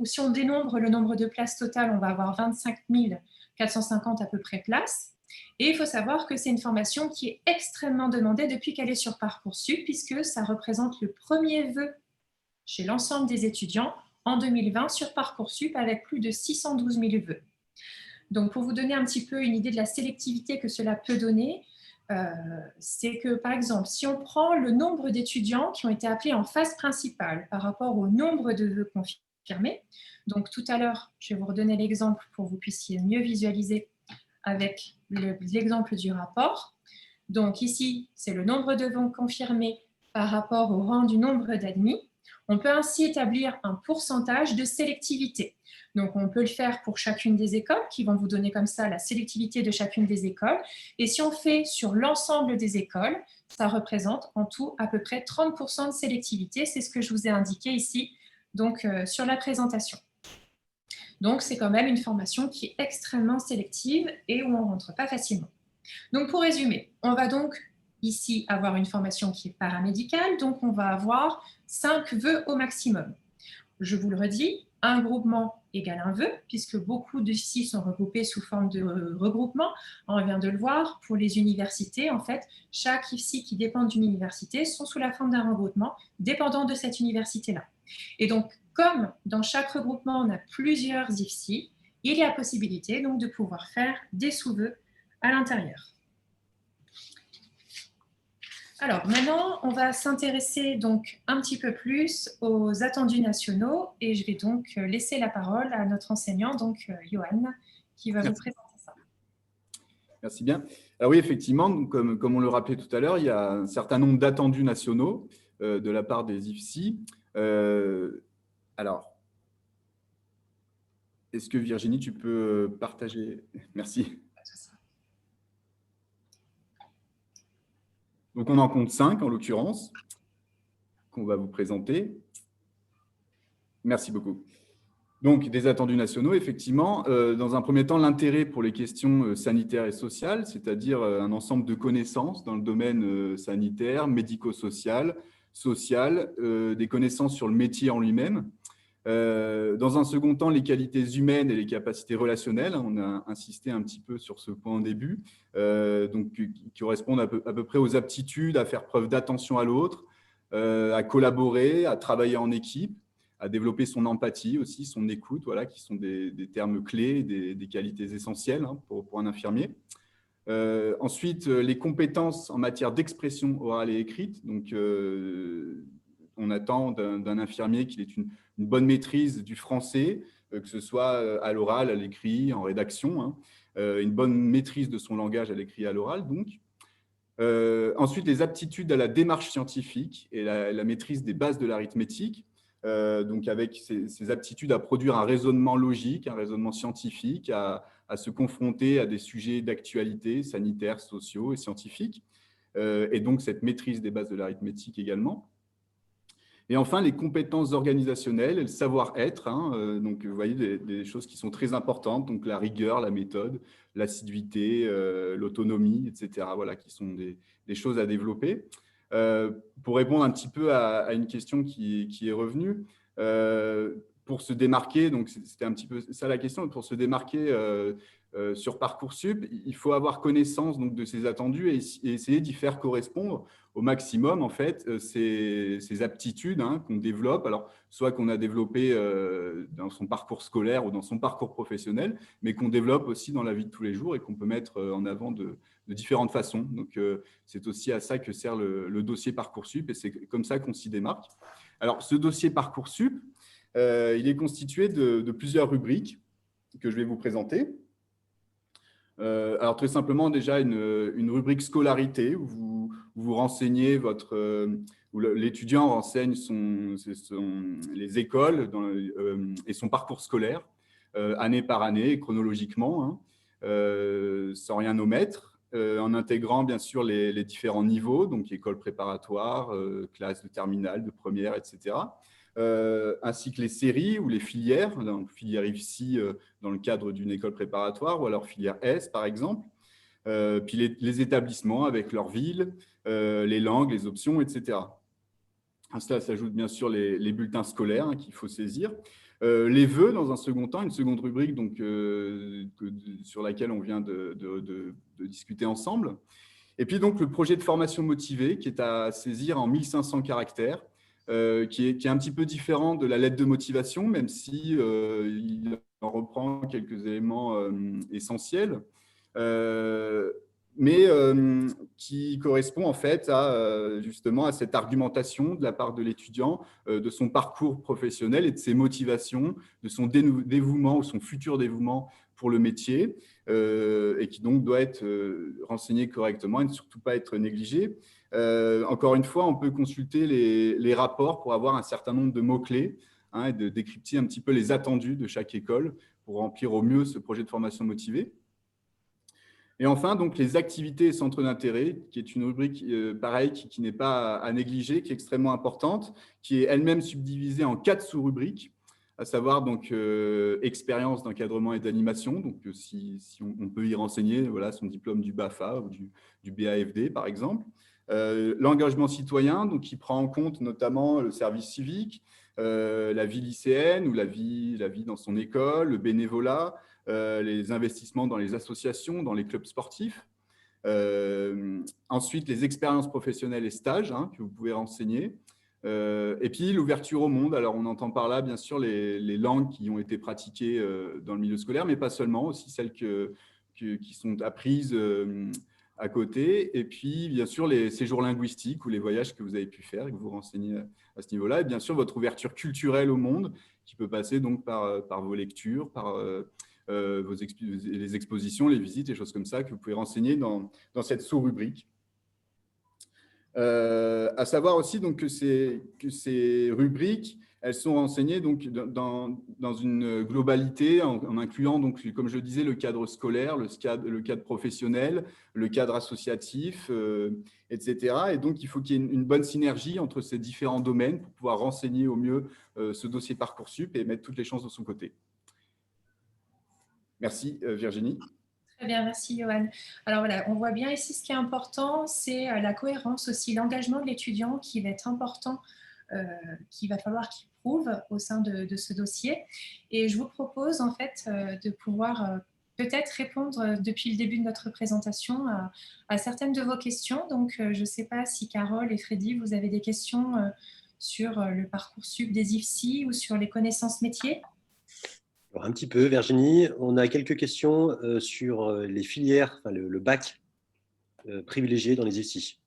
Si on dénombre le nombre de places totales, on va avoir 25 450 à peu près places. Et il faut savoir que c'est une formation qui est extrêmement demandée depuis qu'elle est sur Parcoursup, puisque ça représente le premier vœu chez l'ensemble des étudiants en 2020 sur Parcoursup avec plus de 612 000 vœux. Donc, pour vous donner un petit peu une idée de la sélectivité que cela peut donner, c'est que, par exemple, si on prend le nombre d'étudiants qui ont été appelés en phase principale par rapport au nombre de vœux confirmés, donc tout à l'heure, je vais vous redonner l'exemple pour que vous puissiez mieux visualiser avec l'exemple du rapport. Donc ici, c'est le nombre de vœux confirmés par rapport au rang du nombre d'admis. On peut ainsi établir un pourcentage de sélectivité. Donc on peut le faire pour chacune des écoles, qui vont vous donner comme ça la sélectivité de chacune des écoles. Et si on fait sur l'ensemble des écoles, ça représente en tout à peu près 30% de sélectivité. C'est ce que je vous ai indiqué ici donc, sur la présentation. Donc, c'est quand même une formation qui est extrêmement sélective et où on ne rentre pas facilement. Donc, pour résumer, on va donc ici avoir une formation qui est paramédicale. Donc, on va avoir 5 vœux au maximum. Je vous le redis, un groupement égale un vœu, puisque beaucoup d'ici sont regroupés sous forme de regroupement. On vient de le voir, pour les universités, en fait, chaque IFSI qui dépend d'une université sont sous la forme d'un regroupement dépendant de cette université-là. Et donc, comme dans chaque regroupement, on a plusieurs IFSI, il y a possibilité donc de pouvoir faire des sous-vœux à l'intérieur. Alors maintenant, on va s'intéresser donc un petit peu plus aux attendus nationaux et je vais donc laisser la parole à notre enseignant, donc Johan, qui va vous présenter ça. Merci bien. Alors oui, effectivement, donc, comme on le rappelait tout à l'heure, il y a un certain nombre d'attendus nationaux de la part des IFSI. Alors, est-ce que Virginie, tu peux partager? Merci. Donc, on en compte 5 en l'occurrence, qu'on va vous présenter. Merci beaucoup. Donc, des attendus nationaux, effectivement. Dans un premier temps, l'intérêt pour les questions sanitaires et sociales, c'est-à-dire un ensemble de connaissances dans le domaine sanitaire, médico-social, social, des connaissances sur le métier en lui-même. Dans un second temps, les qualités humaines et les capacités relationnelles. On a insisté un petit peu sur ce point au début, donc, qui correspondent à peu près aux aptitudes à faire preuve d'attention à l'autre, à collaborer, à travailler en équipe, à développer son empathie aussi, son écoute, voilà, qui sont des termes clés, des qualités essentielles hein, pour un infirmier. Ensuite, les compétences en matière d'expression orale et écrite. Donc, on attend d'un infirmier qu'il ait une bonne maîtrise du français, que ce soit à l'oral, à l'écrit, en rédaction, hein, une bonne maîtrise de son langage à l'écrit et à l'oral, donc. Ensuite, les aptitudes à la démarche scientifique et la maîtrise des bases de l'arithmétique, donc avec ces aptitudes à produire un raisonnement logique, un raisonnement scientifique, à se confronter à des sujets d'actualité sanitaires, sociaux et scientifiques, et donc cette maîtrise des bases de l'arithmétique également. Et enfin, les compétences organisationnelles et le savoir-être. Donc, vous voyez des choses qui sont très importantes, donc la rigueur, la méthode, l'assiduité, l'autonomie, etc. Voilà, qui sont des choses à développer. Pour répondre un petit peu à une question qui est revenue, pour se démarquer, donc c'était un petit peu ça la question, pour se démarquer sur Parcoursup, il faut avoir connaissance donc, de ses attendus et essayer d'y faire correspondre au maximum en fait ces aptitudes qu'on développe, alors soit qu'on a développé dans son parcours scolaire ou dans son parcours professionnel, mais qu'on développe aussi dans la vie de tous les jours et qu'on peut mettre en avant de différentes façons. Donc, c'est aussi à ça que sert le dossier Parcoursup et c'est comme ça qu'on s'y démarque. Alors, ce dossier Parcoursup, il est constitué de plusieurs rubriques que je vais vous présenter. Alors, très simplement, déjà, une rubrique scolarité où vous renseignez où l'étudiant renseigne les écoles et son parcours scolaire, année par année, chronologiquement, sans rien omettre, en intégrant bien sûr les différents niveaux, donc école préparatoire, classe de terminale, de première, etc. Ainsi que les séries ou les filières, donc filière IFSI dans le cadre d'une école préparatoire ou alors filière S par exemple, puis les établissements avec leur ville, les langues, les options, etc. À cela s'ajoute bien sûr les bulletins scolaires qu'il faut saisir. Les vœux dans un second temps, une seconde rubrique donc, sur laquelle on vient de discuter ensemble. Et puis donc le projet de formation motivée qui est à saisir en 1500 caractères, qui est un petit peu différent de la lettre de motivation, même si il en reprend quelques éléments essentiels, mais qui correspond en fait justement à cette argumentation de la part de l'étudiant, de son parcours professionnel et de ses motivations, de son dévouement ou son futur dévouement pour le métier, et qui donc doit être renseigné correctement et ne surtout pas être négligé. Encore une fois, on peut consulter les rapports pour avoir un certain nombre de mots-clés et de décrypter un petit peu les attendus de chaque école pour remplir au mieux ce projet de formation motivée. Et enfin, donc, les activités et centres d'intérêt, qui est une rubrique pareille, qui n'est pas à négliger, qui est extrêmement importante, qui est elle-même subdivisée en 4 sous-rubriques, à savoir donc expérience d'encadrement et d'animation. Donc, si on peut y renseigner voilà, son diplôme du BAFA ou du BAFD, par exemple. L'engagement citoyen, donc, qui prend en compte notamment le service civique, la vie lycéenne ou la vie dans son école, le bénévolat, les investissements dans les associations, dans les clubs sportifs. Ensuite, les expériences professionnelles et stages que vous pouvez renseigner. Et puis, l'ouverture au monde. Alors, on entend par là, bien sûr, les langues qui ont été pratiquées dans le milieu scolaire, mais pas seulement, aussi celles qui sont apprises à côté. Et puis, bien sûr, les séjours linguistiques ou les voyages que vous avez pu faire et que vous renseignez à ce niveau-là. Et bien sûr, votre ouverture culturelle au monde qui peut passer donc par vos lectures, par les expositions, les visites, les choses comme ça que vous pouvez renseigner dans cette sous-rubrique. À savoir aussi donc, que ces rubriques, elles sont renseignées donc, dans une globalité en incluant, donc, comme je disais, le cadre scolaire, le cadre professionnel, le cadre associatif, etc. Et donc, il faut qu'il y ait une bonne synergie entre ces différents domaines pour pouvoir renseigner au mieux ce dossier Parcoursup et mettre toutes les chances de son côté. Merci Virginie. Très bien, merci Johan. Alors voilà, on voit bien ici ce qui est important, c'est la cohérence aussi, l'engagement de l'étudiant qui va être important, qu'il va falloir qu'il prouve au sein de ce dossier. Et je vous propose en fait de pouvoir peut-être répondre depuis le début de notre présentation à certaines de vos questions. Donc je ne sais pas si Carole et Freddy, vous avez des questions sur le Parcoursup des IFSI ou sur les connaissances métiers. Alors, un petit peu, Virginie. On a quelques questions sur les filières, enfin, le bac privilégié dans les IFSI.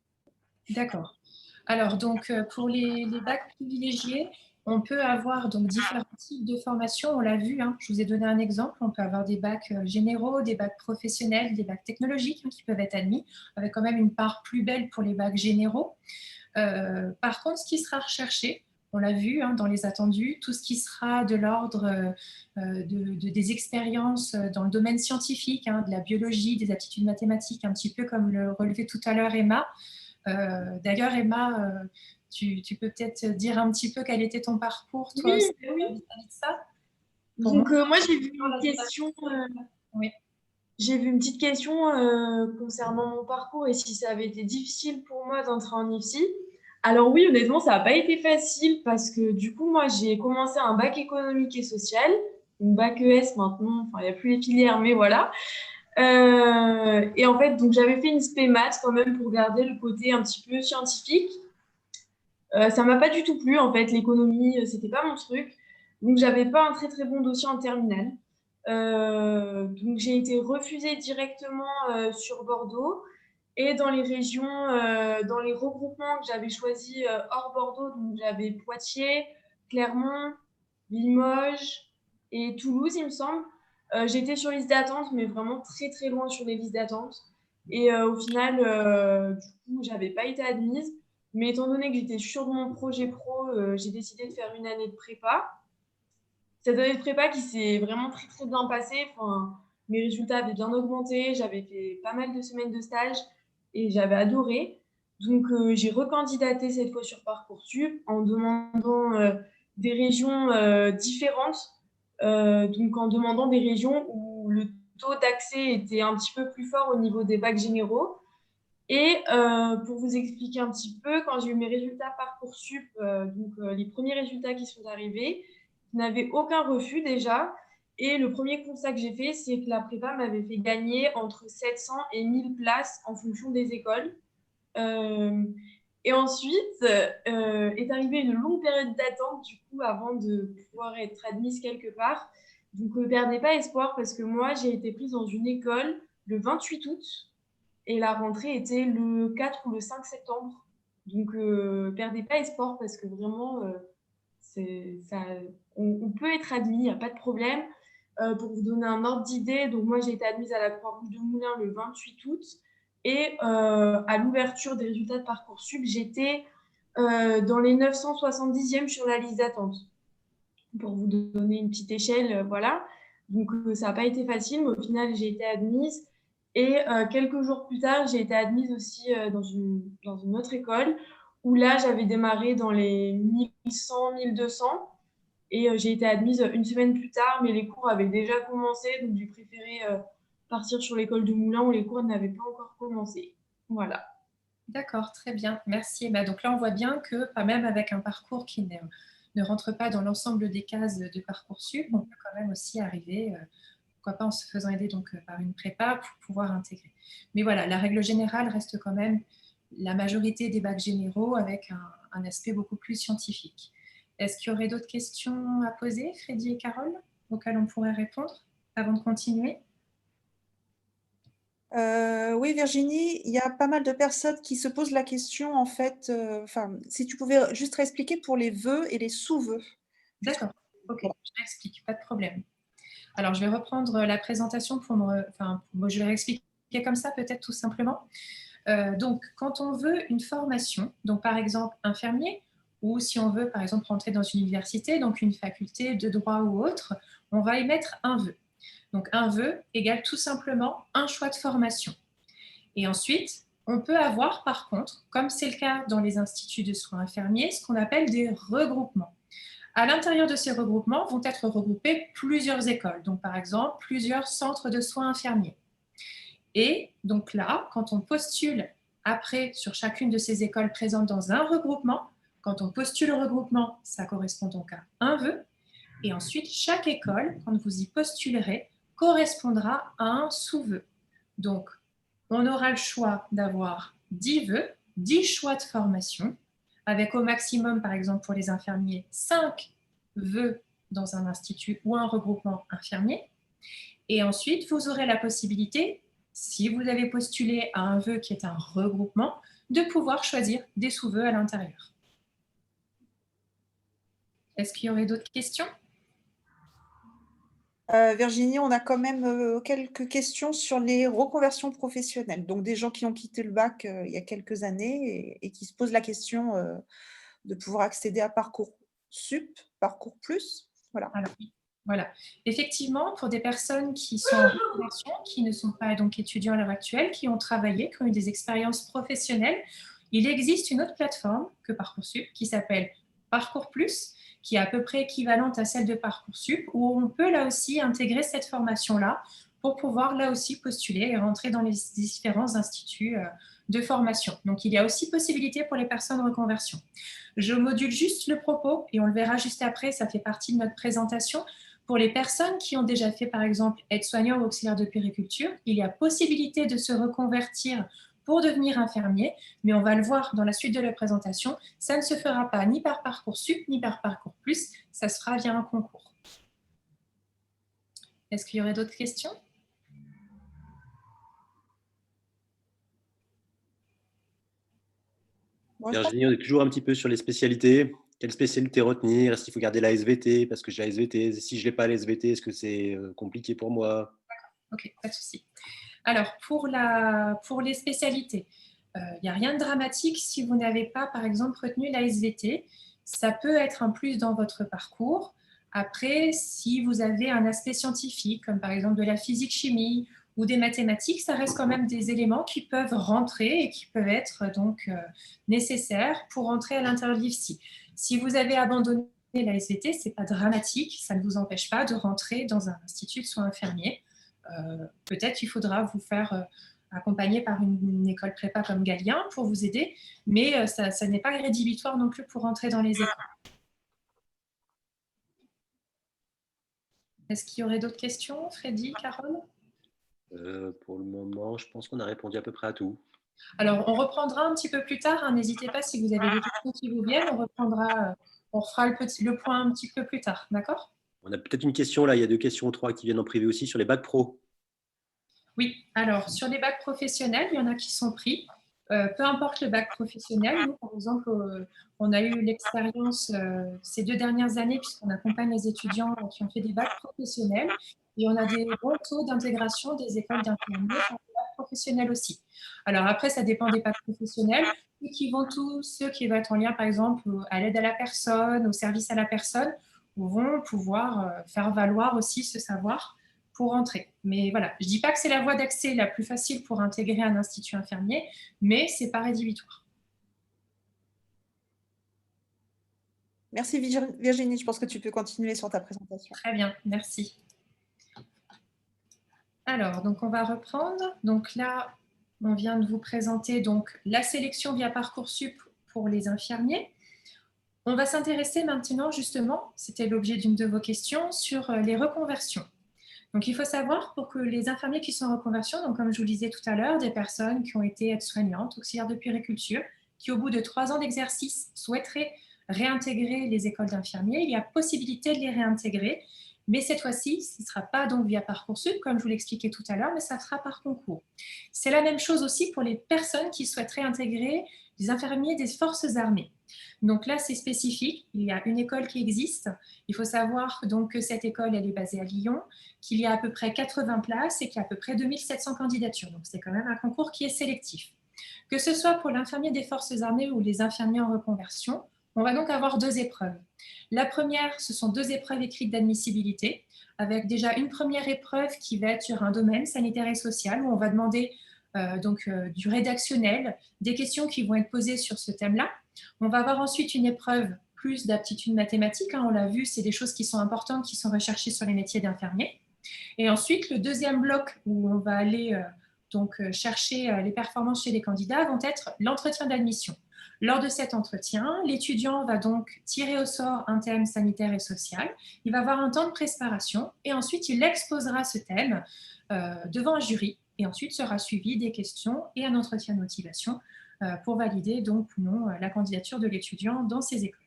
D'accord. Alors, donc, pour les bacs privilégiés, on peut avoir donc, différents types de formations. On l'a vu, je vous ai donné un exemple. On peut avoir des bacs généraux, des bacs professionnels, des bacs technologiques qui peuvent être admis, avec quand même une part plus belle pour les bacs généraux. Par contre, ce qui sera recherché, on l'a vu dans les attendus, tout ce qui sera de l'ordre des expériences dans le domaine scientifique, de la biologie, des aptitudes mathématiques, un petit peu comme le relevait tout à l'heure Emma. D'ailleurs, Emma tu peux peut-être dire un petit peu quel était ton parcours, toi Oui, aussi, oui. vis-à-vis de ça. Donc, moi, j'ai vu une question. Oui. J'ai vu une petite question concernant mon parcours et si ça avait été difficile pour moi d'entrer en IFSI. Alors oui, honnêtement, ça n'a pas été facile parce que du coup, moi, j'ai commencé un bac économique et social, un bac ES maintenant, enfin, il n'y a plus les filières, mais voilà. Et en fait, donc j'avais fait une spé maths quand même pour garder le côté un petit peu scientifique. Ça m'a pas du tout plu, en fait, l'économie, c'était pas mon truc. Donc, j'avais pas un très très bon dossier en terminale. Donc, j'ai été refusée directement sur Bordeaux et dans les régions, dans les regroupements que j'avais choisis hors Bordeaux. Donc, j'avais Poitiers, Clermont, Limoges et Toulouse, il me semble. J'étais sur liste d'attente, mais vraiment très très loin sur les listes d'attente. Et au final, du coup, j'avais pas été admise. Mais étant donné que j'étais sûre de mon projet pro, j'ai décidé de faire une année de prépa. Cette année de prépa qui s'est vraiment très très bien passée. Enfin, mes résultats avaient bien augmenté. J'avais fait pas mal de semaines de stage et j'avais adoré. Donc j'ai recandidaté cette fois sur Parcoursup en demandant des régions différentes. Donc en demandant des régions où le taux d'accès était un petit peu plus fort au niveau des bacs généraux. Et pour vous expliquer un petit peu, quand j'ai eu mes résultats Parcoursup, les premiers résultats qui sont arrivés, je n'avais aucun refus déjà. Et le premier constat que j'ai fait, c'est que la prépa m'avait fait gagner entre 700 et 1000 places en fonction des écoles. Et ensuite, est arrivée une longue période d'attente, du coup, avant de pouvoir être admise quelque part. Donc, ne perdez pas espoir parce que moi, j'ai été prise dans une école le 28 août et la rentrée était le 4 ou le 5 septembre. Donc, perdez pas espoir parce que vraiment, ça, on peut être admis, il n'y a pas de problème. Pour vous donner un ordre d'idée, donc moi, j'ai été admise à la Croix-Rouge de Moulins le 28 août. Et à l'ouverture des résultats de Parcoursup, j'étais dans les 970e sur la liste d'attente. Pour vous donner une petite échelle, voilà. Donc, ça n'a pas été facile, mais au final, j'ai été admise. Et quelques jours plus tard, j'ai été admise aussi dans une autre école où là, j'avais démarré dans les 1100, 1200. Et j'ai été admise une semaine plus tard, mais les cours avaient déjà commencé. Donc, j'ai préféré partir sur l'école de Moulins où les cours n'avaient pas encore commencé. Voilà. D'accord, très bien, merci. Donc là, on voit bien que, pas même avec un parcours qui ne rentre pas dans l'ensemble des cases de Parcoursup, on peut quand même aussi arriver, pourquoi pas en se faisant aider donc, par une prépa pour pouvoir intégrer. Mais voilà, la règle générale reste quand même la majorité des bacs généraux avec un aspect beaucoup plus scientifique. Est-ce qu'il y aurait d'autres questions à poser, Freddy et Carole, auxquelles on pourrait répondre avant de continuer ? Oui, Virginie, il y a pas mal de personnes qui se posent la question, en fait, si tu pouvais juste réexpliquer pour les vœux et les sous-vœux. D'accord, ok, je t'explique, pas de problème. Alors, je vais reprendre la présentation je vais réexpliquer comme ça peut-être tout simplement. Donc, quand on veut une formation, donc par exemple infirmier, ou si on veut par exemple rentrer dans une université, donc une faculté de droit ou autre, on va émettre un vœu. Donc, un vœu égale tout simplement un choix de formation. Et ensuite, on peut avoir par contre, comme c'est le cas dans les instituts de soins infirmiers, ce qu'on appelle des regroupements. À l'intérieur de ces regroupements vont être regroupées plusieurs écoles, donc par exemple plusieurs centres de soins infirmiers. Et donc là, quand on postule après sur chacune de ces écoles présentes dans un regroupement, quand on postule au regroupement, ça correspond donc à un vœu. Et ensuite, chaque école, quand vous y postulerez, correspondra à un sous-vœu. Donc, on aura le choix d'avoir 10 vœux, 10 choix de formation, avec au maximum, par exemple pour les infirmiers, 5 vœux dans un institut ou un regroupement infirmier. Et ensuite, vous aurez la possibilité, si vous avez postulé à un vœu qui est un regroupement, de pouvoir choisir des sous-vœux à l'intérieur. Est-ce qu'il y aurait d'autres questions ? Virginie, on a quand même quelques questions sur les reconversions professionnelles. Donc, des gens qui ont quitté le bac il y a quelques années et qui se posent la question de pouvoir accéder à Parcoursup, Parcours Plus. Voilà. Alors, voilà. Effectivement, pour des personnes qui sont en reconversion, qui ne sont pas donc étudiants à l'heure actuelle, qui ont travaillé, qui ont eu des expériences professionnelles, Il existe une autre plateforme que Parcoursup qui s'appelle Parcours Plus, qui est à peu près équivalente à celle de Parcoursup, où on peut là aussi intégrer cette formation-là pour pouvoir là aussi postuler et rentrer dans les différents instituts de formation. Donc, il y a aussi possibilité pour les personnes en reconversion. Je module juste le propos et on le verra juste après, ça fait partie de notre présentation. Pour les personnes qui ont déjà fait, par exemple, aide-soignant ou auxiliaire de puériculture, il y a possibilité de se reconvertir pour devenir infirmier, mais on va le voir dans la suite de la présentation, ça ne se fera pas ni par Parcoursup, ni par Parcours Plus, ça se fera via un concours. Est-ce qu'il y aurait d'autres questions ? Virginie, on est toujours un petit peu sur les spécialités. Quelle spécialité retenir? Est-ce qu'il faut garder la SVT parce que j'ai la SVT? Si je n'ai pas la SVT, est-ce que c'est compliqué pour moi? Ok, pas de souci. Alors, pour les spécialités, il n'y a rien de dramatique si vous n'avez pas, par exemple, retenu la SVT. Ça peut être un plus dans votre parcours. Après, si vous avez un aspect scientifique, comme par exemple de la physique-chimie ou des mathématiques, ça reste quand même des éléments qui peuvent rentrer et qui peuvent être donc nécessaires pour rentrer à l'intérieur de l'IFSI. Si vous avez abandonné la SVT, ce n'est pas dramatique, ça ne vous empêche pas de rentrer dans un institut de soins infirmiers. Peut-être qu'il faudra vous faire accompagner par une école prépa comme Galien pour vous aider, mais ça n'est pas rédhibitoire non plus pour rentrer dans les écoles. Est-ce qu'il y aurait d'autres questions, Freddy, Carole? Pour le moment, je pense qu'on a répondu à peu près à tout. Alors, on reprendra un petit peu plus tard. Hein, n'hésitez pas si vous avez des questions qui vous viennent. On fera le point un petit peu plus tard. D'accord? On a peut-être une question là. Il y a 2 questions ou 3 qui viennent en privé aussi sur les bacs pro. Oui, alors sur les bacs professionnels, il y en a qui sont pris. Peu importe le bac professionnel. Nous, par exemple, on a eu l'expérience ces 2 dernières années puisqu'on accompagne les étudiants qui ont fait des bacs professionnels et on a des bons taux d'intégration des écoles d'infirmiers dans les bacs professionnels aussi. Alors après, ça dépend des bacs professionnels. Ceux qui vont être en lien, par exemple, à l'aide à la personne, au service à la personne, vont pouvoir faire valoir aussi ce savoir pour entrer. Mais voilà, je ne dis pas que c'est la voie d'accès la plus facile pour intégrer un institut infirmier, mais ce n'est pas rédhibitoire. Merci Virginie, je pense que tu peux continuer sur ta présentation. Très bien, merci. Alors, donc on va reprendre. Donc là, on vient de vous présenter donc, la sélection via Parcoursup pour les infirmiers. On va s'intéresser maintenant justement, c'était l'objet d'une de vos questions, sur les reconversions. Donc, il faut savoir pour que les infirmiers qui sont en reconversion, donc comme je vous le disais tout à l'heure, des personnes qui ont été aides-soignantes, auxiliaires de puériculture, qui au bout de 3 ans d'exercice souhaiteraient réintégrer les écoles d'infirmiers, il y a possibilité de les réintégrer, mais cette fois-ci, ce ne sera pas donc via Parcoursup, comme je vous l'expliquais tout à l'heure, mais ça sera par concours. C'est la même chose aussi pour les personnes qui souhaiteraient intégrer les infirmiers des forces armées. Donc là, c'est spécifique. Il y a une école qui existe. Il faut savoir donc que cette école, elle est basée à Lyon, qu'il y a à peu près 80 places et qu'il y a à peu près 2700 candidatures. Donc, c'est quand même un concours qui est sélectif. Que ce soit pour l'infirmier des forces armées ou les infirmiers en reconversion, on va donc avoir 2 épreuves. La première, ce sont 2 épreuves écrites d'admissibilité, avec déjà une première épreuve qui va être sur un domaine sanitaire et social, où on va demander du rédactionnel, des questions qui vont être posées sur ce thème-là. On va avoir ensuite une épreuve plus d'aptitude mathématique. On l'a vu, c'est des choses qui sont importantes, qui sont recherchées sur les métiers d'infirmier. Et ensuite, le deuxième bloc où on va aller chercher les performances chez les candidats vont être l'entretien d'admission. Lors de cet entretien, l'étudiant va donc tirer au sort un thème sanitaire et social. Il va avoir un temps de préparation et ensuite, il exposera ce thème devant un jury. Et ensuite, sera suivi des questions et un entretien de motivation pour valider donc ou non la candidature de l'étudiant dans ces écoles.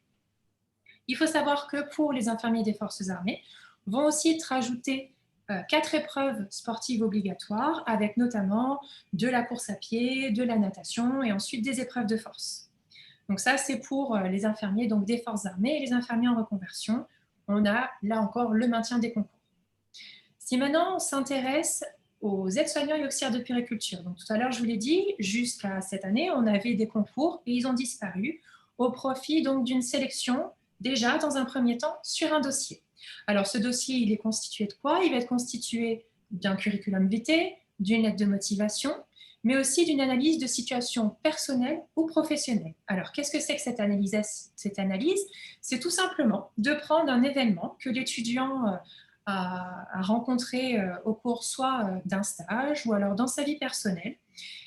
Il faut savoir que pour les infirmiers des forces armées, vont aussi être ajoutées 4 épreuves sportives obligatoires, avec notamment de la course à pied, de la natation et ensuite des épreuves de force. Donc ça, c'est pour les infirmiers donc des forces armées et les infirmiers en reconversion. On a là encore le maintien des concours. Si maintenant on s'intéresse aux aides-soignants et auxiliaires de puériculture. Donc tout à l'heure, je vous l'ai dit, jusqu'à cette année, on avait des concours et ils ont disparu au profit donc d'une sélection déjà dans un premier temps sur un dossier. Alors ce dossier, il est constitué de quoi? Il va être constitué d'un curriculum vitae, d'une lettre de motivation, mais aussi d'une analyse de situation personnelle ou professionnelle. Alors, qu'est-ce que c'est que cette analyse? C'est tout simplement de prendre un événement que l'étudiant a rencontré au cours soit d'un stage ou alors dans sa vie personnelle,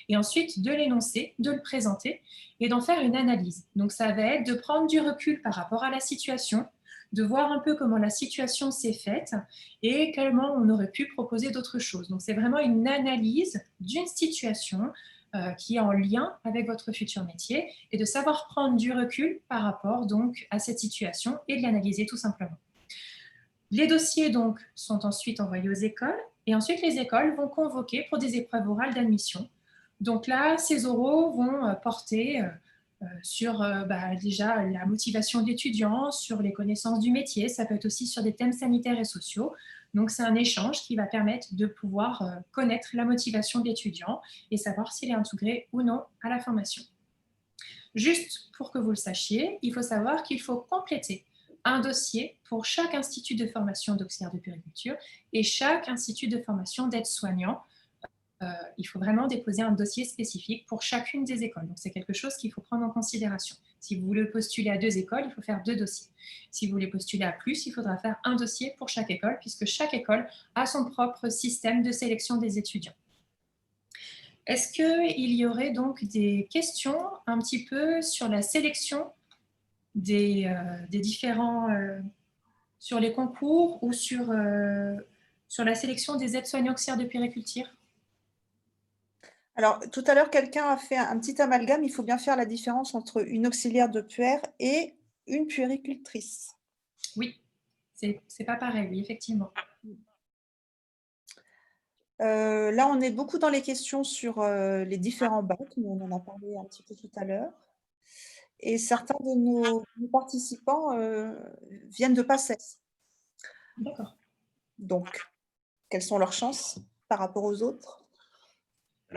et ensuite de l'énoncer, de le présenter et d'en faire une analyse. Donc, ça va être de prendre du recul par rapport à la situation, de voir un peu comment la situation s'est faite et comment on aurait pu proposer d'autres choses. Donc, c'est vraiment une analyse d'une situation qui est en lien avec votre futur métier et de savoir prendre du recul par rapport donc à cette situation et de l'analyser tout simplement. Les dossiers donc sont ensuite envoyés aux écoles et ensuite les écoles vont convoquer pour des épreuves orales d'admission. Donc là, ces oraux vont porter sur déjà la motivation de l'étudiant, sur les connaissances du métier, ça peut être aussi sur des thèmes sanitaires et sociaux. Donc c'est un échange qui va permettre de pouvoir connaître la motivation de l'étudiant et savoir s'il est intégré ou non à la formation. Juste pour que vous le sachiez, il faut savoir qu'il faut compléter un dossier pour chaque institut de formation d'auxiliaire de puériculture et chaque institut de formation d'aide-soignant. Il faut vraiment déposer un dossier spécifique pour chacune des écoles. Donc, c'est quelque chose qu'il faut prendre en considération. Si vous voulez postuler à 2 écoles, il faut faire 2 dossiers. Si vous voulez postuler à plus, il faudra faire un dossier pour chaque école, puisque chaque école a son propre système de sélection des étudiants. Est-ce qu'il y aurait donc des questions un petit peu sur la sélection des différents... sur les concours ou sur la sélection des aides-soignants auxiliaires de puériculture? Alors, tout à l'heure, quelqu'un a fait un petit amalgame. Il faut bien faire la différence entre une auxiliaire de puère et une puéricultrice. Oui, c'est pas pareil, oui, effectivement. Là, on est beaucoup dans les questions sur les différents bacs, mais on en a parlé un petit peu tout à l'heure. Et certains de nos participants viennent de PACES. D'accord. Donc, quelles sont leurs chances par rapport aux autres?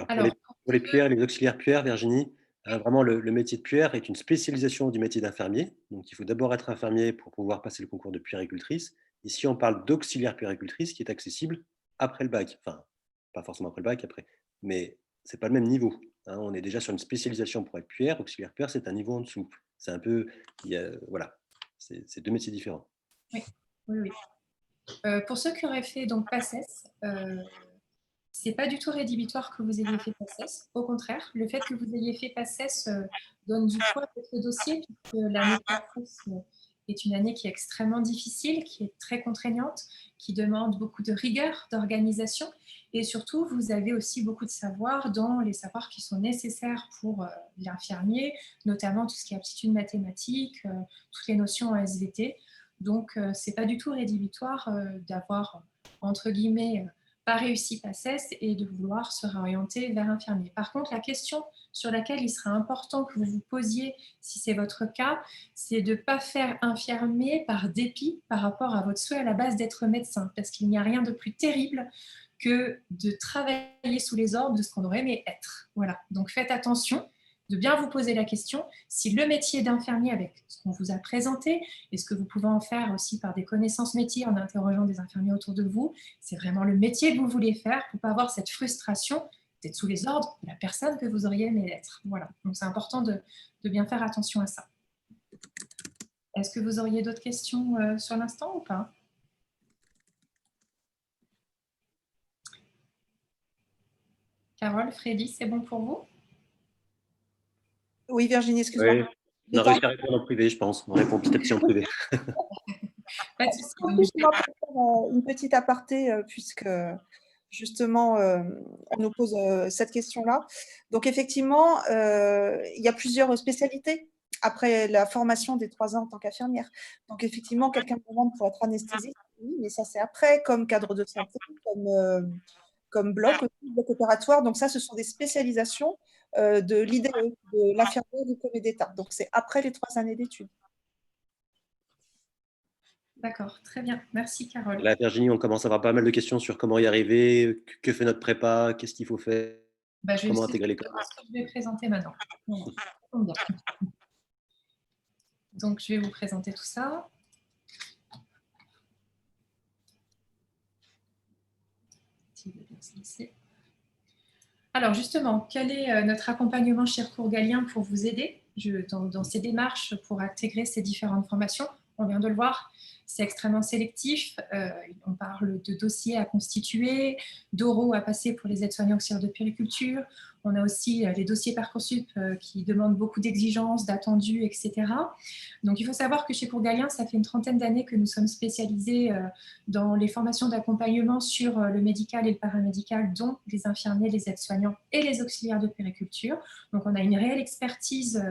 Alors, pour les puères, les auxiliaires puères, Virginie, vraiment le métier de puère est une spécialisation du métier d'infirmier. Donc, il faut d'abord être infirmier pour pouvoir passer le concours de puéricultrice. Ici, on parle d'auxiliaire puéricultrice qui est accessible après le bac. Enfin, pas forcément après le bac, après. Mais ce n'est pas le même niveau. On est déjà sur une spécialisation pour être puère. Auxiliaire puère, c'est un niveau en dessous. C'est un peu... voilà, c'est 2 métiers différents. Oui, oui, oui. Pour ceux qui auraient fait donc PACES, c'est pas du tout rédhibitoire que vous ayez fait PACES. Au contraire, le fait que vous ayez fait PACES donne du poids à votre dossier, puisque l'année PACES est une année qui est extrêmement difficile, qui est très contraignante, qui demande beaucoup de rigueur, d'organisation, et surtout, vous avez aussi beaucoup de savoirs, dont les savoirs qui sont nécessaires pour l'infirmier, notamment tout ce qui est aptitude mathématique, toutes les notions en SVT. Donc, c'est pas du tout rédhibitoire d'avoir, entre guillemets, pas réussi PACES et de vouloir se réorienter vers infirmier. Par contre, la question sur laquelle il sera important que vous vous posiez, si c'est votre cas, c'est de ne pas faire infirmier par dépit par rapport à votre souhait à la base d'être médecin, parce qu'il n'y a rien de plus terrible que de travailler sous les ordres de ce qu'on aurait aimé être. Voilà, donc faites attention de bien vous poser la question si le métier d'infirmier, avec ce qu'on vous a présenté et ce que vous pouvez en faire aussi par des connaissances métiers en interrogeant des infirmiers autour de vous, c'est vraiment le métier que vous voulez faire pour ne pas avoir cette frustration d'être sous les ordres de la personne que vous auriez aimé être. Voilà, donc c'est important de bien faire attention à ça. Est-ce que vous auriez d'autres questions sur l'instant ou pas? Carole, Freddy, c'est bon pour vous? Oui, Virginie, excuse-moi. Oui. On a réussi à répondre en privé, je pense. On répond petit à petit en privé. Pas de souci. Une petite aparté, puisque justement, on nous pose cette question-là. Donc, effectivement, il y a plusieurs spécialités après la formation des 3 ans en tant qu'infirmière. Donc, effectivement, quelqu'un me demande pour être anesthésiste, oui, mais ça, c'est après, comme cadre de santé, comme bloc opératoire. Donc, ça, ce sont des spécialisations de l'IDE, de l'infirmière diplômée d'État. Donc, c'est après les 3 années d'études. D'accord, très bien. Merci, Carole. Là, Virginie, on commence à avoir pas mal de questions sur comment y arriver, que fait notre prépa, qu'est-ce qu'il faut faire, comment intégrer l'école. Je vais présenter maintenant. Voilà. Donc, je vais vous présenter tout ça. Alors justement, quel est notre accompagnement chez Recours Galien pour vous aider dans ces démarches pour intégrer ces différentes formations? On vient de le voir, c'est extrêmement sélectif. On parle de dossiers à constituer, d'oraux à passer pour les aides-soignants auxiliaires de puériculture. On a aussi les dossiers Parcoursup qui demandent beaucoup d'exigences, d'attendus, etc. Donc, il faut savoir que chez Recours Galien, ça fait une trentaine d'années que nous sommes spécialisés dans les formations d'accompagnement sur le médical et le paramédical, dont les infirmiers, les aides-soignants et les auxiliaires de puériculture. Donc, on a une réelle expertise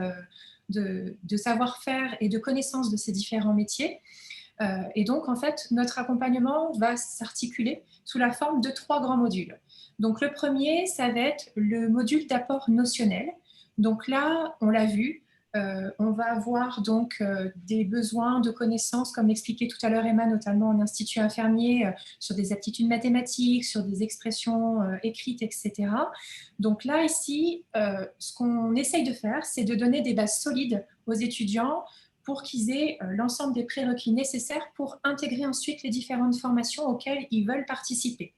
de savoir-faire et de connaissance de ces différents métiers. Et donc, en fait, notre accompagnement va s'articuler sous la forme de 3 grands modules. Donc, le premier, ça va être le module d'apport notionnel. Donc là, on l'a vu, on va avoir donc des besoins de connaissances, comme l'expliquait tout à l'heure Emma, notamment en institut infirmier, sur des aptitudes mathématiques, sur des expressions écrites, etc. Donc là, ici, ce qu'on essaye de faire, c'est de donner des bases solides aux étudiants pour qu'ils aient l'ensemble des prérequis nécessaires pour intégrer ensuite les différentes formations auxquelles ils veulent participer.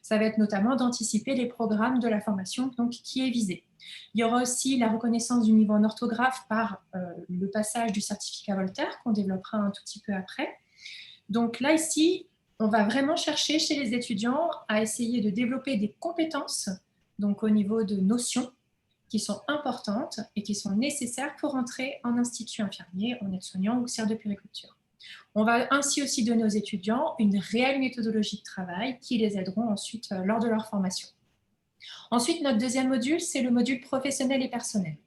Ça va être notamment d'anticiper les programmes de la formation donc, qui est visée. Il y aura aussi la reconnaissance du niveau en orthographe par le passage du certificat Voltaire, qu'on développera un tout petit peu après. Donc là, ici, on va vraiment chercher chez les étudiants à essayer de développer des compétences, donc au niveau de notions, qui sont importantes et qui sont nécessaires pour entrer en institut infirmier, en aide-soignant ou auxiliaire de puériculture. On va ainsi aussi donner aux étudiants une réelle méthodologie de travail qui les aideront ensuite lors de leur formation. Ensuite, notre deuxième module, c'est le module professionnel et personnel.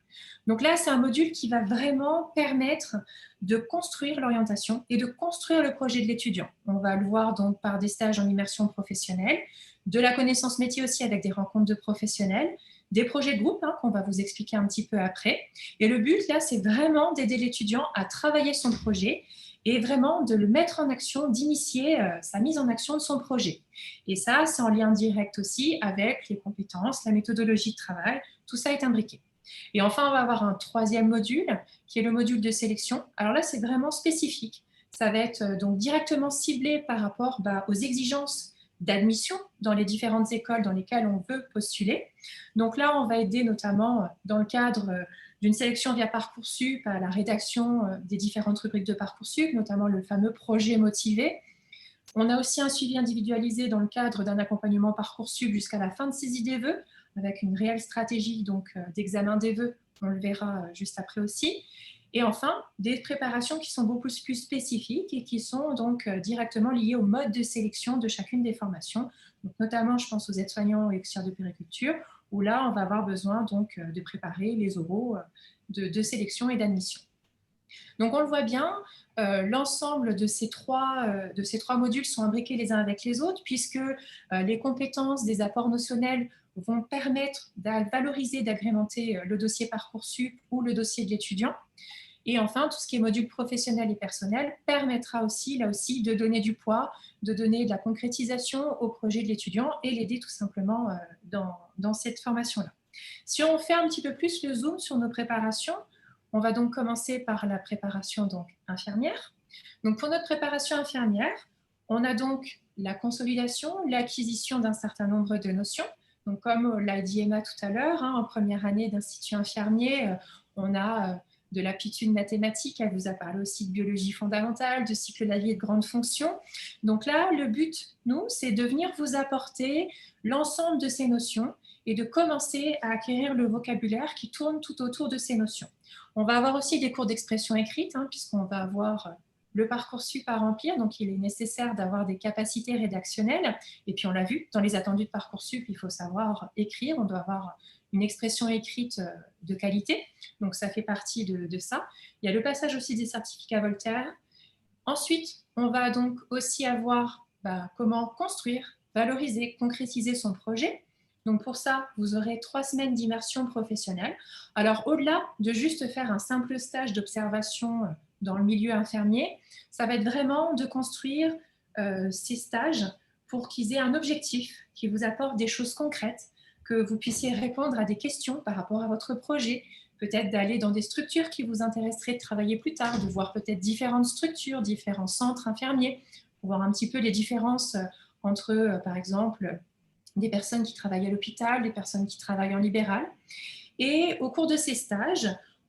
Donc là, c'est un module qui va vraiment permettre de construire l'orientation et de construire le projet de l'étudiant. On va le voir donc par des stages en immersion professionnelle, de la connaissance métier aussi avec des rencontres de professionnels, des projets de groupe qu'on va vous expliquer un petit peu après. Et le but, là, c'est vraiment d'aider l'étudiant à travailler son projet et vraiment de le mettre en action, d'initier sa mise en action de son projet. Et ça, c'est en lien direct aussi avec les compétences, la méthodologie de travail, tout ça est imbriqué. Et enfin, on va avoir un troisième module qui est le module de sélection. Alors là, c'est vraiment spécifique. Ça va être donc directement ciblé par rapport aux exigences d'admission dans les différentes écoles dans lesquelles on veut postuler. Donc là, on va aider notamment dans le cadre d'une sélection via Parcoursup à la rédaction des différentes rubriques de Parcoursup, notamment le fameux projet motivé. On a aussi un suivi individualisé dans le cadre d'un accompagnement Parcoursup jusqu'à la fin de saisie des vœux, avec une réelle stratégie d'examen des vœux, on le verra juste après aussi. Et enfin, des préparations qui sont beaucoup plus spécifiques et qui sont donc directement liées au mode de sélection de chacune des formations. Donc, notamment, je pense aux aides-soignants et auxiliaires de puériculture, où là, on va avoir besoin donc, de préparer les oraux de sélection et d'admission. Donc, on le voit bien, l'ensemble de ces trois modules sont imbriqués les uns avec les autres, puisque les compétences des apports notionnels vont permettre de valoriser, d'agrémenter le dossier Parcoursup ou le dossier de l'étudiant. Et enfin, tout ce qui est module professionnel et personnel permettra aussi, là aussi, de donner du poids, de donner de la concrétisation au projet de l'étudiant et l'aider tout simplement dans cette formation-là. Si on fait un petit peu plus le zoom sur nos préparations, on va donc commencer par la préparation infirmière. Donc pour notre préparation infirmière, on a donc la consolidation, l'acquisition d'un certain nombre de notions. Donc comme l'a dit Emma tout à l'heure, en première année d'institut infirmier, on a de l'aptitude mathématique, elle vous a parlé aussi de biologie fondamentale, de cycle de la vie et de grandes fonctions. Donc là, le but, nous, c'est de venir vous apporter l'ensemble de ces notions et de commencer à acquérir le vocabulaire qui tourne tout autour de ces notions. On va avoir aussi des cours d'expression écrite, puisqu'on va avoir le Parcoursup à remplir, donc il est nécessaire d'avoir des capacités rédactionnelles. Et puis on l'a vu, dans les attendus de Parcoursup, il faut savoir écrire, on doit avoir une expression écrite de qualité, donc ça fait partie de ça. Il y a le passage aussi des certificats Voltaire. Ensuite, on va donc aussi avoir comment construire, valoriser, concrétiser son projet. Donc pour ça, vous aurez 3 semaines d'immersion professionnelle. Alors au-delà de juste faire un simple stage d'observation dans le milieu infirmier, ça va être vraiment de construire ces stages pour qu'ils aient un objectif, qui vous apporte des choses concrètes, que vous puissiez répondre à des questions par rapport à votre projet, peut-être d'aller dans des structures qui vous intéresseraient de travailler plus tard, de voir peut-être différentes structures, différents centres infirmiers, pour voir un petit peu les différences entre, par exemple, des personnes qui travaillent à l'hôpital, des personnes qui travaillent en libéral. Et au cours de ces stages,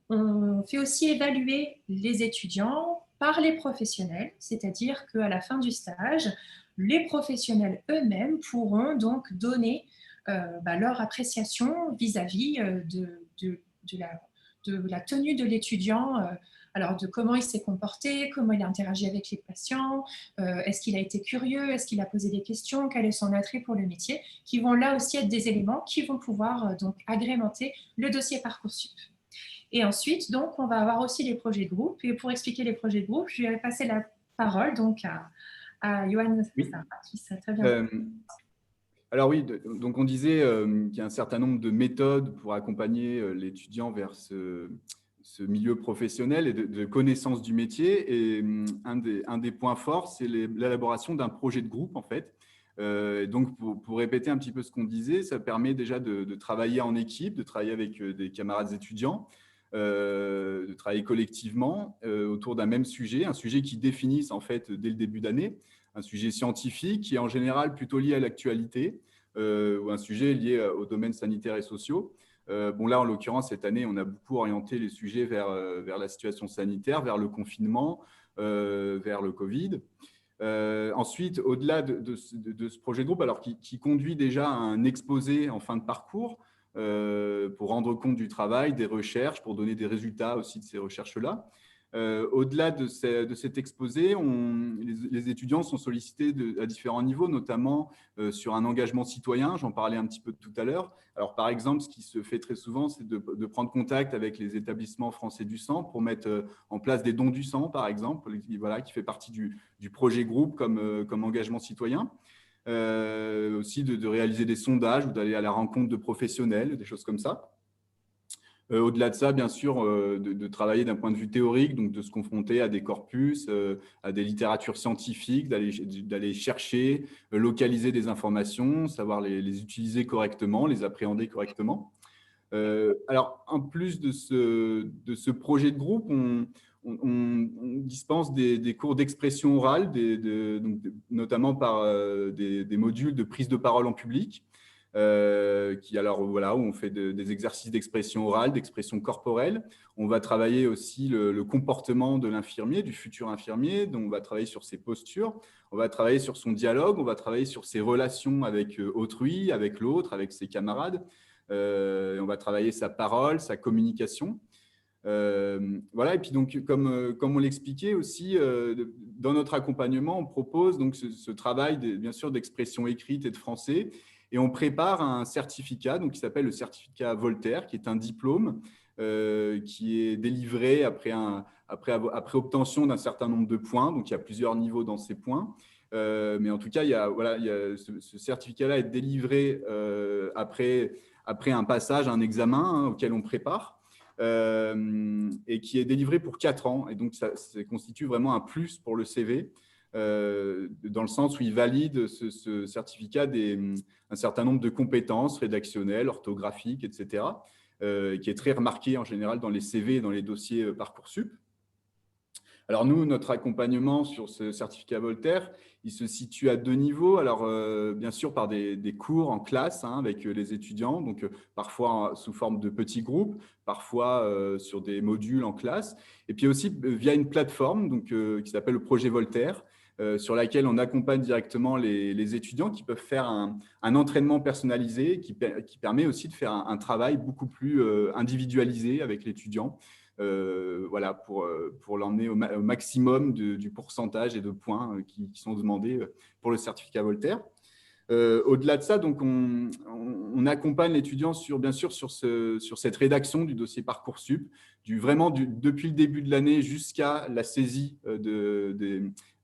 on fait aussi évaluer les étudiants par les professionnels, c'est-à-dire qu'à la fin du stage, les professionnels eux-mêmes pourront donc donner leur appréciation vis-à-vis de la tenue de l'étudiant, alors de comment il s'est comporté, comment il a interagi avec les patients, est-ce qu'il a été curieux, est-ce qu'il a posé des questions, quel est son attrait pour le métier, qui vont là aussi être des éléments qui vont pouvoir donc agrémenter le dossier Parcoursup. Et ensuite, donc, on va avoir aussi les projets de groupe. Et pour expliquer les projets de groupe, je vais passer la parole donc à Johan Sarah, qui sait très bien. Alors oui, donc on disait qu'il y a un certain nombre de méthodes pour accompagner l'étudiant vers ce milieu professionnel et de connaissance du métier. Et un des points forts, c'est l'élaboration d'un projet de groupe, en fait. Donc, pour répéter un petit peu ce qu'on disait, ça permet déjà de travailler en équipe, de travailler avec des camarades étudiants, de travailler collectivement autour d'un même sujet, un sujet qui définisse en fait dès le début d'année, un sujet scientifique qui est en général plutôt lié à l'actualité ou un sujet lié aux domaines sanitaires et sociaux. Bon, là, en l'occurrence, cette année, on a beaucoup orienté les sujets vers la situation sanitaire, vers le confinement, vers le Covid. Ensuite, au-delà de ce projet de groupe, alors qui conduit déjà à un exposé en fin de parcours pour rendre compte du travail, des recherches, pour donner des résultats aussi de ces recherches-là. Au-delà de cet exposé, les étudiants sont sollicités à différents niveaux, notamment sur un engagement citoyen, j'en parlais un petit peu tout à l'heure. Alors, par exemple, ce qui se fait très souvent, c'est de prendre contact avec les établissements français du sang pour mettre en place des dons du sang, par exemple, voilà, qui fait partie du projet groupe comme engagement citoyen. Aussi de réaliser des sondages ou d'aller à la rencontre de professionnels, des choses comme ça. Au-delà de ça, bien sûr, de travailler d'un point de vue théorique, donc de se confronter à des corpus, à des littératures scientifiques, d'aller chercher, localiser des informations, savoir les utiliser correctement, les appréhender correctement. Alors, en plus de ce projet de groupe, on dispense des cours d'expression orale, notamment par des modules de prise de parole en public. Alors voilà, où on fait des exercices d'expression orale, d'expression corporelle. On va travailler aussi le comportement de l'infirmier, du futur infirmier. Donc, on va travailler sur ses postures, on va travailler sur son dialogue, on va travailler sur ses relations avec autrui, avec l'autre, avec ses camarades. On va travailler sa parole, sa communication. Voilà, et puis donc, comme on l'expliquait aussi, dans notre accompagnement, on propose donc ce travail, bien sûr, d'expression écrite et de français. Et on prépare un certificat donc, qui s'appelle le certificat Voltaire, qui est un diplôme qui est délivré après obtention d'un certain nombre de points. Donc, il y a plusieurs niveaux dans ces points. Mais en tout cas, ce certificat-là est délivré après un passage, un examen auquel on prépare et qui est délivré pour 4 ans. Et donc, ça constitue vraiment un plus pour le CV. Dans le sens où il valide ce certificat un certain nombre de compétences rédactionnelles, orthographiques, etc., qui est très remarqué en général dans les CV et dans les dossiers Parcoursup. Alors nous, notre accompagnement sur ce certificat Voltaire, il se situe à 2 niveaux. Alors bien sûr par des cours en classe avec les étudiants, donc parfois sous forme de petits groupes, parfois sur des modules en classe, et puis aussi via une plateforme donc, qui s'appelle le projet Voltaire, sur laquelle on accompagne directement les étudiants qui peuvent faire un entraînement personnalisé qui permet aussi de faire un travail beaucoup plus individualisé avec l'étudiant, voilà, pour l'emmener au maximum du pourcentage et de points qui sont demandés pour le certificat Voltaire. Au-delà de ça, donc on accompagne l'étudiant bien sûr sur cette rédaction du dossier Parcoursup, depuis le début de l'année jusqu'à la saisie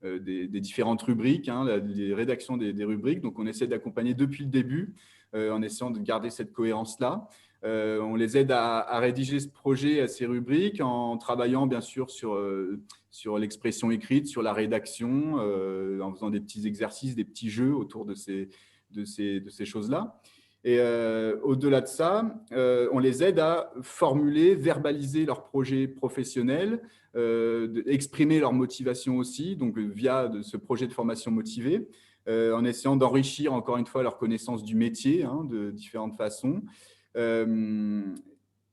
des différentes rubriques, les rédactions des rubriques. Donc, on essaie d'accompagner depuis le début en essayant de garder cette cohérence-là. On les aide à rédiger ce projet, à ces rubriques, en travaillant bien sûr sur l'expression écrite, sur la rédaction, en faisant des petits exercices, des petits jeux autour de ces choses-là. Et au-delà de ça, on les aide à formuler, verbaliser leurs projets professionnels, exprimer leur motivation aussi, donc via ce projet de formation motivée. en essayant d'enrichir encore une fois leur connaissance du métier de différentes façons.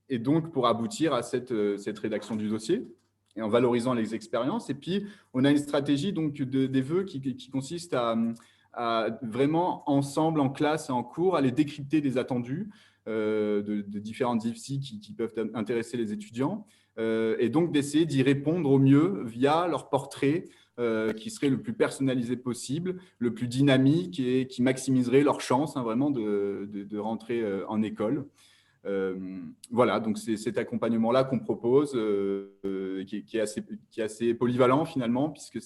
Et donc, pour aboutir à cette rédaction du dossier et en valorisant les expériences. Et puis, on a une stratégie donc, des vœux qui consiste à vraiment, ensemble, en classe et en cours, à les décrypter des attendus de différentes IFSI qui peuvent intéresser les étudiants et donc d'essayer d'y répondre au mieux via leur portrait qui serait le plus personnalisé possible, le plus dynamique et qui maximiserait leurs chances vraiment de rentrer en école. Voilà, donc c'est cet accompagnement-là qu'on propose, qui est assez polyvalent finalement, puisque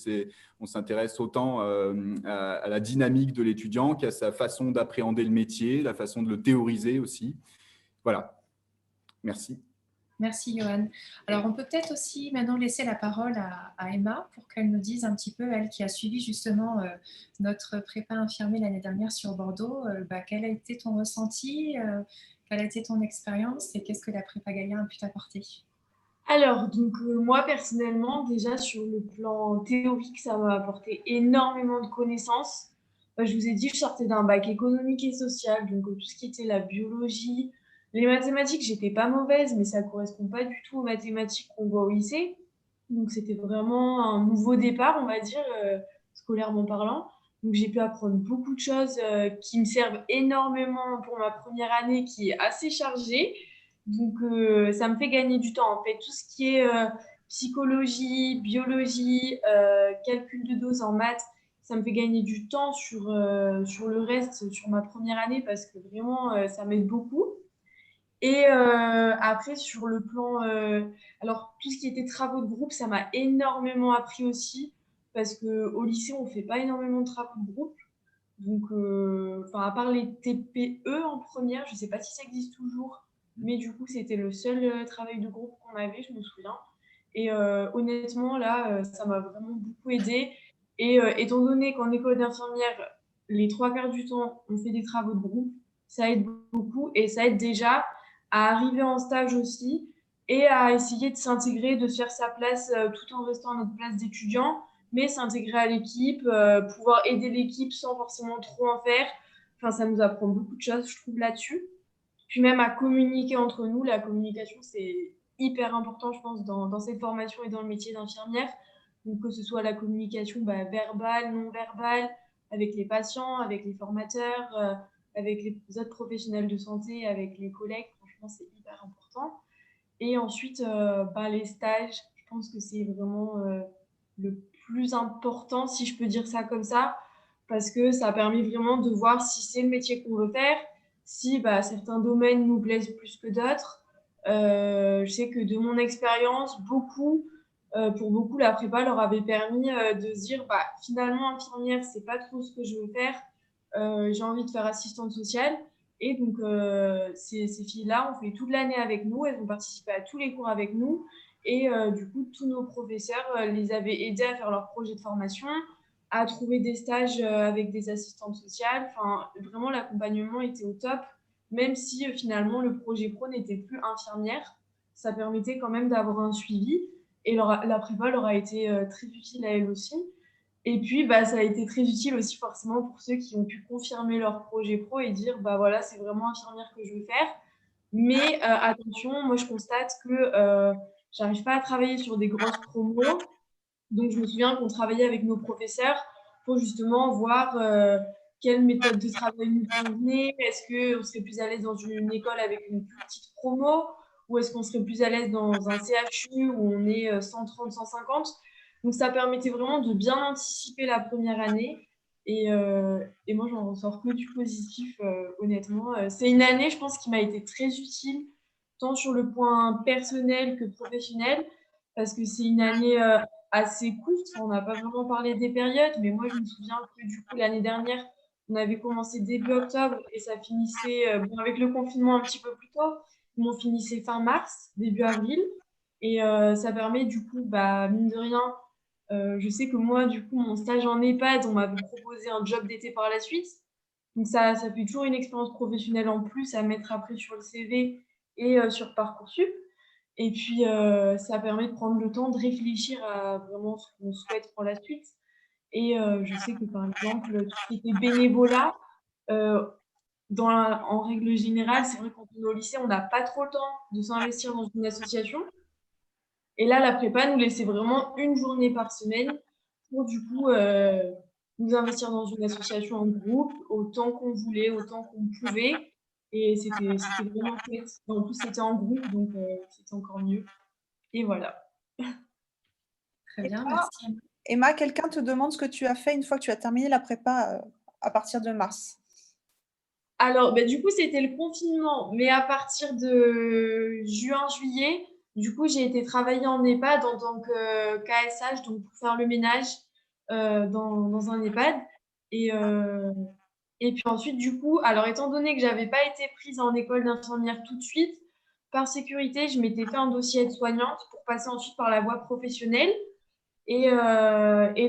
on s'intéresse autant à la dynamique de l'étudiant qu'à sa façon d'appréhender le métier, la façon de le théoriser aussi. Voilà, merci. Merci, Johan. Alors, on peut peut-être aussi maintenant laisser la parole à Emma pour qu'elle nous dise un petit peu, elle qui a suivi justement notre prépa infirmier l'année dernière sur Bordeaux, quel a été ton ressenti, quelle a été ton expérience et qu'est-ce que la prépa Galien a pu t'apporter? Alors, donc moi personnellement, déjà sur le plan théorique, ça m'a apporté énormément de connaissances. Je vous ai dit, je sortais d'un bac économique et social, donc tout ce qui était la biologie, les mathématiques, j'étais pas mauvaise, mais ça correspond pas du tout aux mathématiques qu'on voit au lycée. Donc c'était vraiment un nouveau départ, on va dire, scolairement parlant. Donc j'ai pu apprendre beaucoup de choses qui me servent énormément pour ma première année, qui est assez chargée. Donc, ça me fait gagner du temps. En fait, tout ce qui est psychologie, biologie, calcul de doses en maths, ça me fait gagner du temps sur le reste, sur ma première année, parce que vraiment, ça m'aide beaucoup. Et après, sur le plan… alors, tout ce qui était travaux de groupe, ça m'a énormément appris aussi, parce qu'au lycée, on ne fait pas énormément de travaux de groupe. Donc, à part les TPE en première, je ne sais pas si ça existe toujours, mais du coup, c'était le seul travail de groupe qu'on avait, je me souviens. Et honnêtement, là, ça m'a vraiment beaucoup aidé. Et étant donné qu'en école d'infirmière, les 3/4 du temps, on fait des travaux de groupe, ça aide beaucoup et ça aide déjà à arriver en stage aussi et à essayer de s'intégrer, de se faire sa place tout en restant à notre place d'étudiant, mais s'intégrer à l'équipe, pouvoir aider l'équipe sans forcément trop en faire. Enfin, ça nous apprend beaucoup de choses, je trouve, là-dessus. Puis même à communiquer entre nous. La communication, c'est hyper important, je pense, dans cette formation et dans le métier d'infirmière. Donc, que ce soit la communication verbale, non verbale, avec les patients, avec les formateurs, avec les autres professionnels de santé, avec les collègues, franchement, c'est hyper important. Et ensuite, les stages, je pense que c'est vraiment le plus important, si je peux dire ça comme ça, parce que ça permet vraiment de voir si c'est le métier qu'on veut faire, si certains domaines nous plaisent plus que d'autres. Je sais que de mon expérience, pour beaucoup, la prépa leur avait permis de se dire finalement, infirmière, c'est pas trop ce que je veux faire. J'ai envie de faire assistante sociale. Et donc, ces filles-là ont fait toute l'année avec nous. Elles ont participé à tous les cours avec nous. Et du coup, tous nos professeurs les avaient aidés à faire leur projet de formation, à trouver des stages avec des assistantes sociales. Enfin, vraiment, l'accompagnement était au top. Même si finalement, le projet pro n'était plus infirmière, ça permettait quand même d'avoir un suivi. Et la prépa leur a été très utile à elle aussi. Et puis, ça a été très utile aussi forcément pour ceux qui ont pu confirmer leur projet pro et dire, voilà, c'est vraiment infirmière que je veux faire. Mais attention, moi, je constate que j'arrive pas à travailler sur des grosses promos. Donc, je me souviens qu'on travaillait avec nos professeurs pour justement voir quelle méthode de travail nous convenait. Est-ce qu'on serait plus à l'aise dans une école avec une plus petite promo ou est-ce qu'on serait plus à l'aise dans un CHU où on est 130, 150? Donc, ça permettait vraiment de bien anticiper la première année. Et moi, j'en ressors que du positif, honnêtement. C'est une année, je pense, qui m'a été très utile, tant sur le point personnel que professionnel, parce que c'est une année assez courte. On n'a pas vraiment parlé des périodes, mais moi, je me souviens que du coup, l'année dernière, on avait commencé début octobre et ça finissait, avec le confinement un petit peu plus tôt, mais on finissait fin mars, début avril. Et ça permet du coup, mine de rien, je sais que moi, du coup, mon stage en EHPAD, on m'avait proposé un job d'été par la suite. Donc ça fait toujours une expérience professionnelle en plus à mettre après sur le CV et sur Parcoursup. Et puis, ça permet de prendre le temps de réfléchir à vraiment ce qu'on souhaite pour la suite. Et je sais que, par exemple, tout ce qui était bénévolat, en règle générale, c'est vrai que quand on est au lycée, on n'a pas trop le temps de s'investir dans une association. Et là, la prépa nous laissait vraiment une journée par semaine pour du coup nous investir dans une association en groupe, autant qu'on voulait, autant qu'on pouvait. Et c'était vraiment chouette. En plus, c'était en groupe, donc c'était encore mieux. Et voilà. Très Et bien, toi, merci. Emma, quelqu'un te demande ce que tu as fait une fois que tu as terminé la prépa à partir de mars. Alors, bah, du coup, c'était le confinement, mais à partir de juin-juillet, du coup, j'ai été travailler en EHPAD en tant que KSH, donc pour faire le ménage dans un EHPAD. Et, euh, et puis ensuite, du coup, alors étant donné que j'avais pas été prise en école d'infirmière tout de suite, par sécurité, je m'étais fait un dossier aide-soignante pour passer ensuite par la voie professionnelle. Et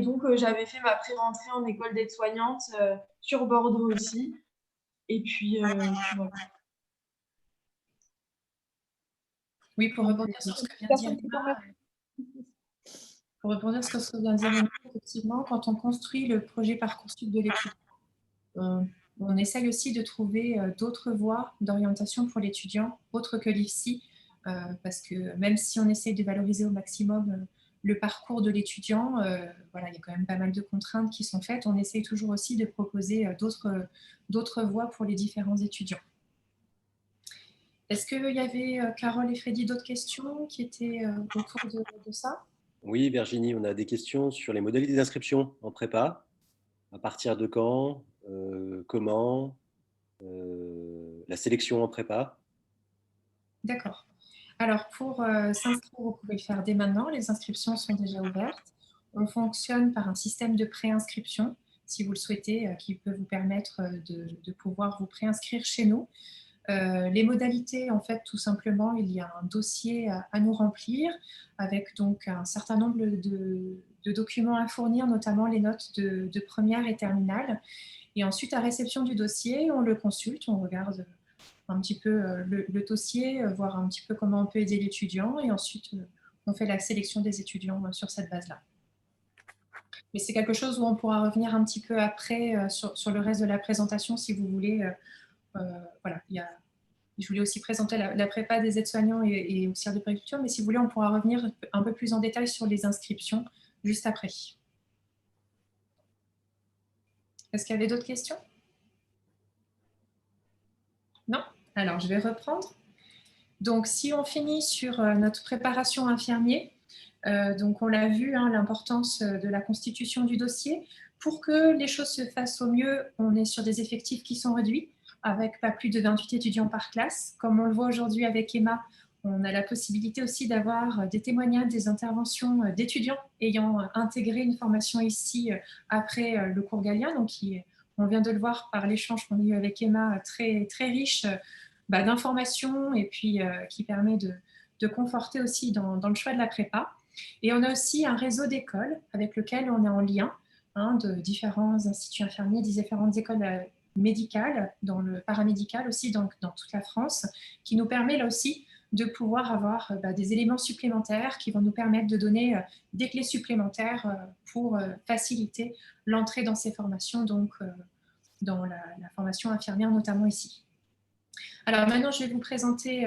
donc, j'avais fait ma pré-rentrée en école d'aide-soignante sur Bordeaux aussi. Et puis voilà. Oui, pour rebondir sur ce que vient de dire Emma, pour rebondir sur ce que vient de dire Emma, effectivement, quand on construit le projet Parcoursup de l'étudiant, on essaye aussi de trouver d'autres voies d'orientation pour l'étudiant, autres que l'IFSI, parce que même si on essaye de valoriser au maximum le parcours de l'étudiant, voilà, il y a quand même pas mal de contraintes qui sont faites. On essaye toujours aussi de proposer d'autres voies pour les différents étudiants. Est-ce qu'il y avait, Carole et Freddy, d'autres questions qui étaient autour de ça? Oui, Virginie, on a des questions sur les modalités d'inscription en prépa. À partir de quand, comment, la sélection en prépa. D'accord. Alors, pour s'inscrire, vous pouvez le faire dès maintenant. Les inscriptions sont déjà ouvertes. On fonctionne par un système de préinscription, si vous le souhaitez, qui peut vous permettre de pouvoir vous préinscrire chez nous. Les modalités, en fait, tout simplement, il y a un dossier à nous remplir avec donc un certain nombre de documents à fournir, notamment les notes de première et terminale. Et ensuite, à réception du dossier, on le consulte, on regarde un petit peu le dossier, voir un petit peu comment on peut aider l'étudiant. Et ensuite, on fait la sélection des étudiants sur cette base-là. Mais c'est quelque chose où on pourra revenir un petit peu après sur le reste de la présentation, si vous voulez. Voilà, je voulais aussi présenter la prépa des aides-soignants et auxiliaires de périculture, mais si vous voulez, on pourra revenir un peu plus en détail sur les inscriptions juste après. Est-ce qu'il y avait d'autres questions? Non? Alors, je vais reprendre. Donc, si on finit sur notre préparation infirmier, donc on l'a vu, hein, l'importance de la constitution du dossier. Pour que les choses se fassent au mieux, on est sur des effectifs qui sont réduits, avec pas plus de 28 étudiants par classe. Comme on le voit aujourd'hui avec Emma, on a la possibilité aussi d'avoir des témoignages, des interventions d'étudiants ayant intégré une formation ici après le cours Galien. Donc, on vient de le voir par l'échange qu'on a eu avec Emma, très, très riche d'informations et puis qui permet de conforter aussi dans le choix de la prépa. Et on a aussi un réseau d'écoles avec lequel on est en lien, hein, de différents instituts infirmiers, des différentes écoles médicales, dans le paramédical aussi, donc dans toute la France, qui nous permet là aussi de pouvoir avoir des éléments supplémentaires qui vont nous permettre de donner des clés supplémentaires pour faciliter l'entrée dans ces formations, donc dans la formation infirmière notamment ici. Alors maintenant, je vais vous présenter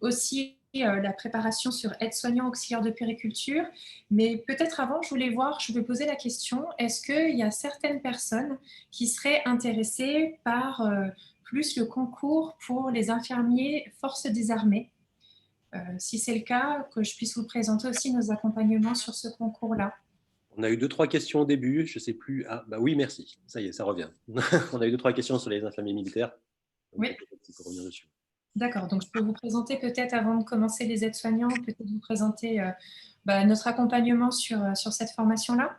aussi la préparation sur aide-soignant auxiliaire de périculture. Mais peut-être avant, je vais poser la question, est-ce qu'il y a certaines personnes qui seraient intéressées par plus le concours pour les infirmiers forces des armées? Si c'est le cas, que je puisse vous présenter aussi nos accompagnements sur ce concours-là. On a eu 2-3 questions au début, je ne sais plus. Ah, bah oui, merci. Ça y est, ça revient. On a eu 2-3 questions sur les infirmiers militaires. Oui. D'accord, donc je peux vous présenter peut-être, avant de commencer les aides-soignants, peut-être vous présenter notre accompagnement sur cette formation-là.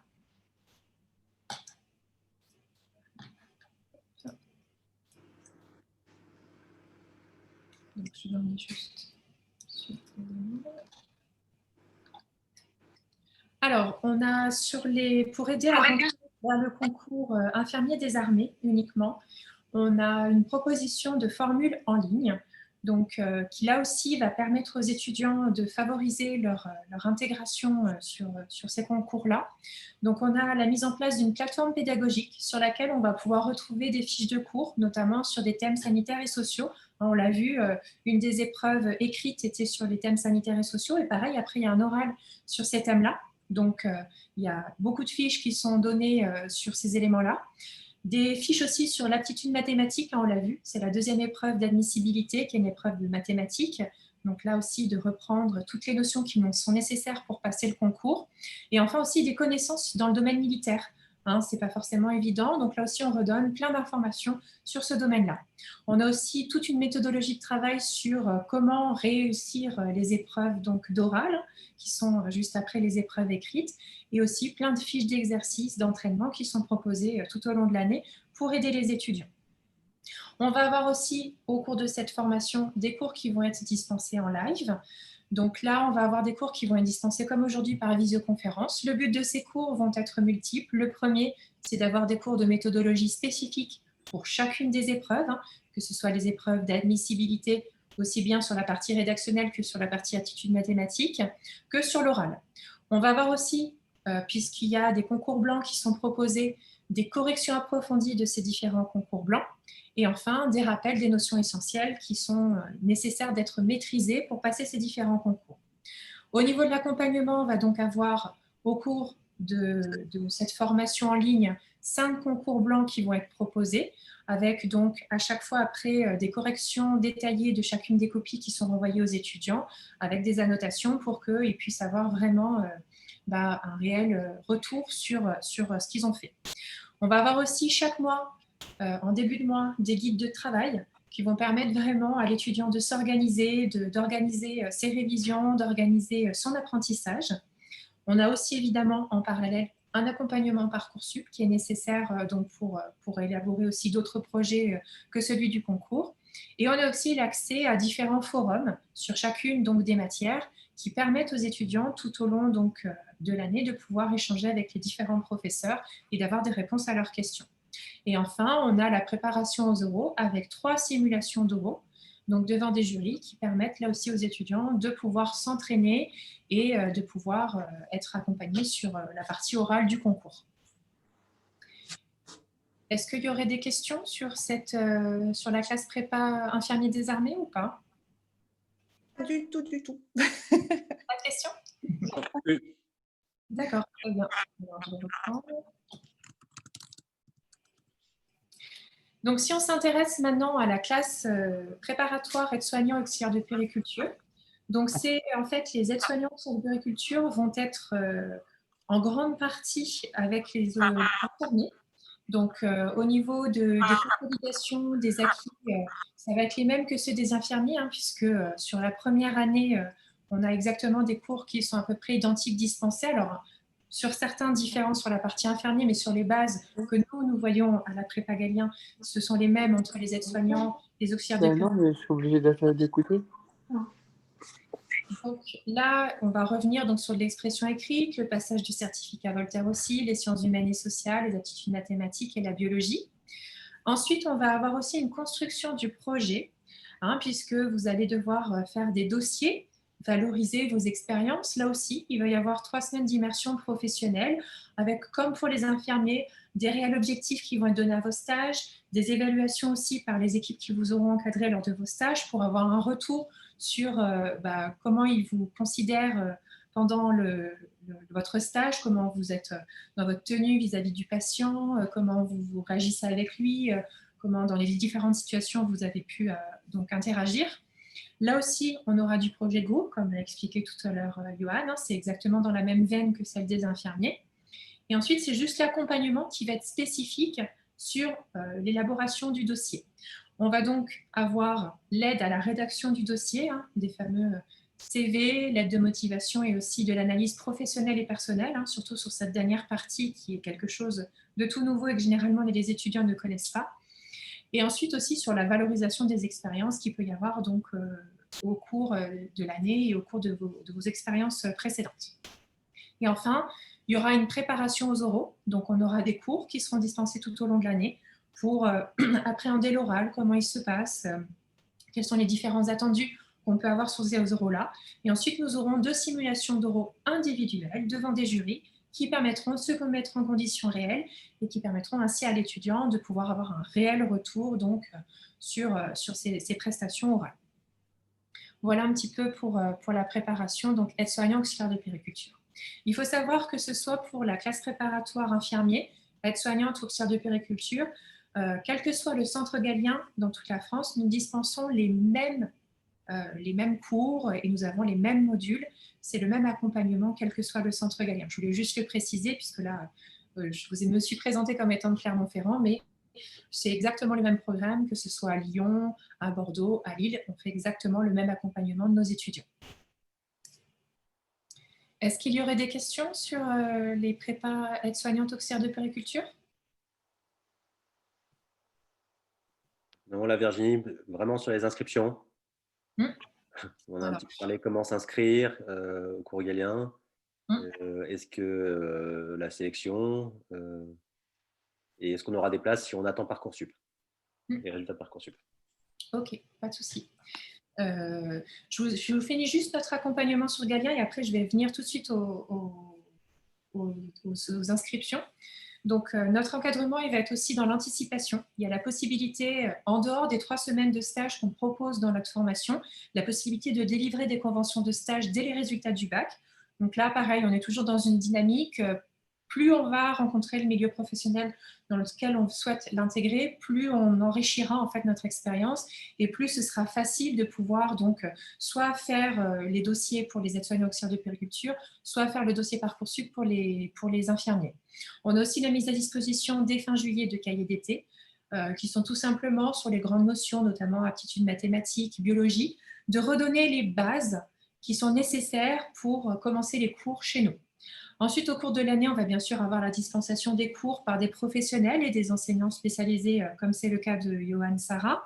Donc, je donne juste suite. Alors, on a pour aider à rentrer vers le concours infirmier des armées uniquement, on a une proposition de formule en ligne. donc, qui là aussi va permettre aux étudiants de favoriser leur intégration sur ces concours-là. Donc, on a la mise en place d'une plateforme pédagogique sur laquelle on va pouvoir retrouver des fiches de cours, notamment sur des thèmes sanitaires et sociaux. On l'a vu, une des épreuves écrites était sur les thèmes sanitaires et sociaux, et pareil, après, il y a un oral sur ces thèmes-là. Donc, il y a beaucoup de fiches qui sont données sur ces éléments-là. Des fiches aussi sur l'aptitude mathématique, là on l'a vu, c'est la deuxième épreuve d'admissibilité qui est une épreuve de mathématiques. Donc là aussi de reprendre toutes les notions qui sont nécessaires pour passer le concours. Et enfin aussi des connaissances dans le domaine militaire. Hein, ce n'est pas forcément évident, donc là aussi on redonne plein d'informations sur ce domaine-là. On a aussi toute une méthodologie de travail sur comment réussir les épreuves d'oral, qui sont juste après les épreuves écrites, et aussi plein de fiches d'exercices, d'entraînement qui sont proposées tout au long de l'année pour aider les étudiants. On va avoir aussi, au cours de cette formation, des cours qui vont être dispensés en live. Donc là, on va avoir des cours qui vont être dispensés comme aujourd'hui par visioconférence. Le but de ces cours vont être multiples. Le premier, c'est d'avoir des cours de méthodologie spécifiques pour chacune des épreuves, hein, que ce soit les épreuves d'admissibilité, aussi bien sur la partie rédactionnelle que sur la partie aptitude mathématique, que sur l'oral. On va avoir aussi, puisqu'il y a des concours blancs qui sont proposés, des corrections approfondies de ces différents concours blancs. Et enfin, des rappels des notions essentielles qui sont nécessaires d'être maîtrisées pour passer ces différents concours. Au niveau de l'accompagnement, on va donc avoir au cours de cette formation en ligne 5 concours blancs qui vont être proposés, avec donc à chaque fois après des corrections détaillées de chacune des copies qui sont renvoyées aux étudiants, avec des annotations pour qu'ils puissent avoir vraiment un réel retour sur ce qu'ils ont fait. On va avoir aussi chaque mois, en début de mois, des guides de travail qui vont permettre vraiment à l'étudiant de s'organiser, d'organiser ses révisions, d'organiser son apprentissage. On a aussi évidemment en parallèle un accompagnement Parcoursup qui est nécessaire donc pour élaborer aussi d'autres projets que celui du concours. Et on a aussi l'accès à différents forums sur chacune donc, des matières qui permettent aux étudiants tout au long donc, de l'année de pouvoir échanger avec les différents professeurs et d'avoir des réponses à leurs questions. Et enfin, on a la préparation aux oraux avec 3 simulations d'oraux, donc devant des jurys qui permettent là aussi aux étudiants de pouvoir s'entraîner et de pouvoir être accompagnés sur la partie orale du concours. Est-ce qu'il y aurait des questions sur la classe prépa infirmier des armées ou pas? Pas du tout, du tout. Pas de questions? Oui. D'accord, très bien. Alors, je vais reprendre. Donc, si on s'intéresse maintenant à la classe préparatoire aide-soignant auxiliaire de puériculture, donc c'est en fait les aides-soignants auxiliaires de puériculture vont être en grande partie avec les infirmiers. Donc, au niveau des consolidations, des acquis, ça va être les mêmes que ceux des infirmiers, hein, puisque sur la première année, on a exactement des cours qui sont à peu près identiques dispensés. Alors, sur certains différents sur la partie infirmier, mais sur les bases que nous voyons à la prépa Gallien, ce sont les mêmes entre les aides-soignants, les auxiliaires de puériculture. Non, mais je suis obligée d'écouter. Donc là, on va revenir donc sur l'expression écrite, le passage du certificat Voltaire aussi, les sciences humaines et sociales, les aptitudes mathématiques et la biologie. Ensuite, on va avoir aussi une construction du projet, hein, puisque vous allez devoir faire des dossiers, valoriser vos expériences. Là aussi, il va y avoir 3 semaines d'immersion professionnelle, avec, comme pour les infirmiers, des réels objectifs qui vont être donnés à vos stages, des évaluations aussi par les équipes qui vous auront encadré lors de vos stages pour avoir un retour sur comment ils vous considèrent pendant votre stage, comment vous êtes dans votre tenue vis-à-vis du patient, comment vous réagissez avec lui, comment dans les différentes situations vous avez pu donc interagir. Là aussi, on aura du projet de groupe, comme l'a expliqué tout à l'heure Johan, hein, c'est exactement dans la même veine que celle des infirmiers. Et ensuite, c'est juste l'accompagnement qui va être spécifique sur l'élaboration du dossier. On va donc avoir l'aide à la rédaction du dossier, hein, des fameux CV, l'aide de motivation et aussi de l'analyse professionnelle et personnelle, hein, surtout sur cette dernière partie qui est quelque chose de tout nouveau et que généralement les étudiants ne connaissent pas. Et ensuite aussi sur la valorisation des expériences qu'il peut y avoir donc, au cours de l'année et au cours de vos expériences précédentes. Et enfin, il y aura une préparation aux oraux, donc on aura des cours qui seront dispensés tout au long de l'année pour appréhender l'oral, comment il se passe, quels sont les différents attendus qu'on peut avoir sur ces oraux-là. Et ensuite, nous aurons 2 simulations d'oraux individuelles devant des jurys qui permettront de se mettre en conditions réelles et qui permettront ainsi à l'étudiant de pouvoir avoir un réel retour donc, sur ces prestations orales. Voilà un petit peu pour la préparation, donc aide-soignant auxiliaire de puériculture. Il faut savoir que ce soit pour la classe préparatoire infirmier, aide-soignante ou auxiliaire de puériculture, quel que soit le centre Gallien dans toute la France, nous dispensons les mêmes cours et nous avons les mêmes modules. C'est le même accompagnement, quel que soit le centre Gallien. Je voulais juste le préciser, puisque là, je me suis présentée comme étant de Clermont-Ferrand, mais c'est exactement le même programme, que ce soit à Lyon, à Bordeaux, à Lille. On fait exactement le même accompagnement de nos étudiants. Est-ce qu'il y aurait des questions sur les prépas aides-soignantes auxiliaires de puériculture? Non, la Virginie, vraiment sur les inscriptions. On a un Alors. petit peu parlé comment s'inscrire au cours Gallien. Est-ce que la sélection et est-ce qu'on aura des places si on attend Parcoursup, les résultats de Parcoursup? Ok, pas de souci. Je vous finis juste notre accompagnement sur Gallien et après je vais venir tout de suite aux inscriptions. Donc, notre encadrement, il va être aussi dans l'anticipation. Il y a la possibilité, en dehors des 3 semaines de stage qu'on propose dans notre formation, la possibilité de délivrer des conventions de stage dès les résultats du bac. Donc là, pareil, on est toujours dans une dynamique. Plus on va rencontrer le milieu professionnel dans lequel on souhaite l'intégrer, plus on enrichira en fait notre expérience et plus ce sera facile de pouvoir donc soit faire les dossiers pour les aides-soignants auxiliaires de puériculture, soit faire le dossier Parcoursup pour les infirmiers. On a aussi la mise à disposition dès fin juillet de cahiers d'été qui sont tout simplement sur les grandes notions, notamment aptitudes mathématiques, biologie, de redonner les bases qui sont nécessaires pour commencer les cours chez nous. Ensuite, au cours de l'année, on va bien sûr avoir la dispensation des cours par des professionnels et des enseignants spécialisés, comme c'est le cas de Johan Sarah.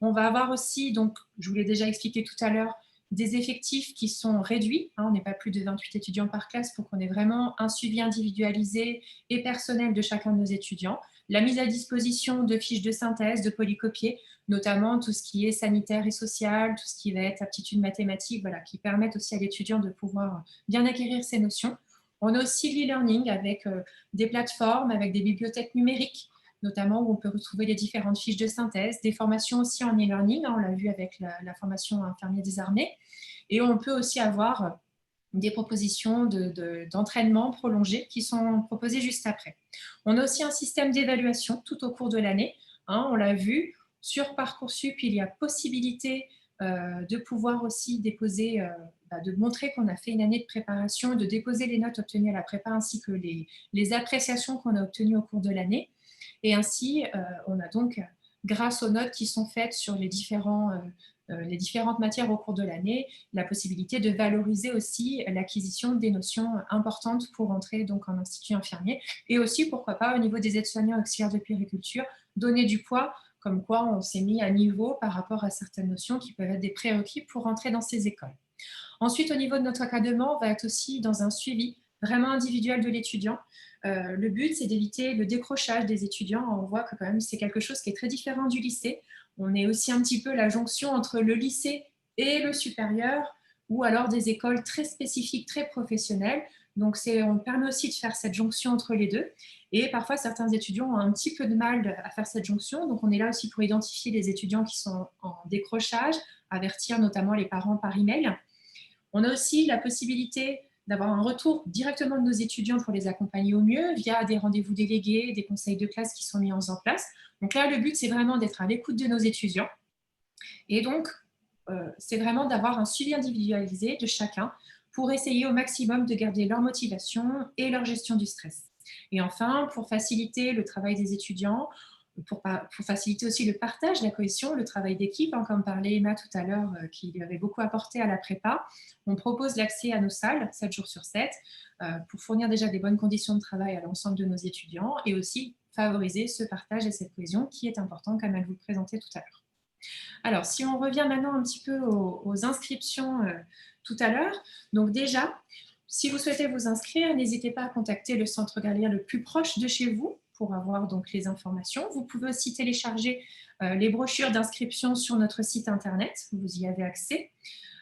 On va avoir aussi, donc, je vous l'ai déjà expliqué tout à l'heure, des effectifs qui sont réduits. On n'est pas plus de 28 étudiants par classe pour qu'on ait vraiment un suivi individualisé et personnel de chacun de nos étudiants. La mise à disposition de fiches de synthèse, de polycopiés, notamment tout ce qui est sanitaire et social, tout ce qui va être aptitudes mathématiques, voilà, qui permettent aussi à l'étudiant de pouvoir bien acquérir ces notions. On a aussi l'e-learning avec des plateformes, avec des bibliothèques numériques, notamment où on peut retrouver les différentes fiches de synthèse, des formations aussi en e-learning, on l'a vu avec la formation infirmier des armées, et on peut aussi avoir des propositions d'entraînement prolongé qui sont proposées juste après. On a aussi un système d'évaluation tout au cours de l'année, on l'a vu, sur Parcoursup, il y a possibilité de pouvoir aussi déposer, de montrer qu'on a fait une année de préparation, de déposer les notes obtenues à la prépa ainsi que les appréciations qu'on a obtenues au cours de l'année. Et ainsi, on a donc, grâce aux notes qui sont faites sur les différentes matières au cours de l'année, la possibilité de valoriser aussi l'acquisition des notions importantes pour entrer donc en institut infirmier. Et aussi, pourquoi pas, au niveau des aides-soignants auxiliaires de puériculture, donner du poids, comme quoi on s'est mis à niveau par rapport à certaines notions qui peuvent être des prérequis pour entrer dans ces écoles. Ensuite, au niveau de notre encadrement, on va être aussi dans un suivi vraiment individuel de l'étudiant. Le but, c'est d'éviter le décrochage des étudiants. On voit que quand même, c'est quelque chose qui est très différent du lycée. On est aussi un petit peu la jonction entre le lycée et le supérieur, ou alors des écoles très spécifiques, très professionnelles. Donc, on permet aussi de faire cette jonction entre les deux. Et parfois, certains étudiants ont un petit peu de mal à faire cette jonction. Donc, on est là aussi pour identifier les étudiants qui sont en décrochage, avertir notamment les parents par email. On a aussi la possibilité d'avoir un retour directement de nos étudiants pour les accompagner au mieux via des rendez-vous délégués, des conseils de classe qui sont mis en place. Donc là, le but, c'est vraiment d'être à l'écoute de nos étudiants. Et donc, c'est vraiment d'avoir un suivi individualisé de chacun pour essayer au maximum de garder leur motivation et leur gestion du stress. Et enfin, pour faciliter le travail des étudiants, pour faciliter aussi le partage, la cohésion, le travail d'équipe, comme parlait Emma tout à l'heure, qui lui avait beaucoup apporté à la prépa, on propose l'accès à nos salles, 7 jours sur 7, pour fournir déjà des bonnes conditions de travail à l'ensemble de nos étudiants et aussi favoriser ce partage et cette cohésion qui est important, comme elle vous le présentait tout à l'heure. Alors, si on revient maintenant un petit peu aux inscriptions tout à l'heure, donc déjà, si vous souhaitez vous inscrire, n'hésitez pas à contacter le centre Gallien le plus proche de chez vous pour avoir donc les informations. Vous pouvez aussi télécharger les brochures d'inscription sur notre site internet, vous y avez accès.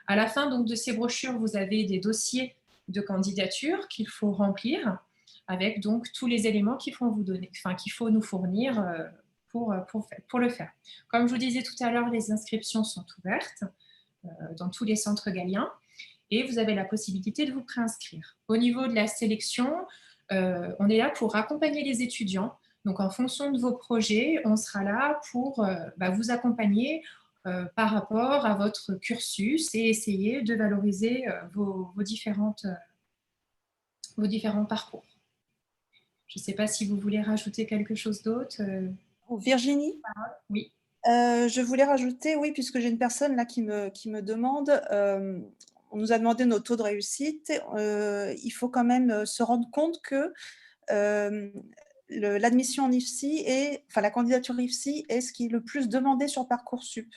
À la fin donc, de ces brochures, vous avez des dossiers de candidature qu'il faut remplir avec donc tous les éléments qu'il faut nous fournir pour le faire. Comme je vous disais tout à l'heure, les inscriptions sont ouvertes dans tous les centres Galien et vous avez la possibilité de vous préinscrire. Au niveau de la sélection, on est là pour accompagner les étudiants. Donc, en fonction de vos projets, on sera là pour vous accompagner par rapport à votre cursus et essayer de valoriser vos différents parcours. Je ne sais pas si vous voulez rajouter quelque chose d'autre. Virginie? Oui. Je voulais rajouter, oui, puisque j'ai une personne là qui me demande, on nous a demandé nos taux de réussite. Il faut quand même se rendre compte que l'admission en IFSI la candidature IFSI est ce qui est le plus demandé sur Parcoursup.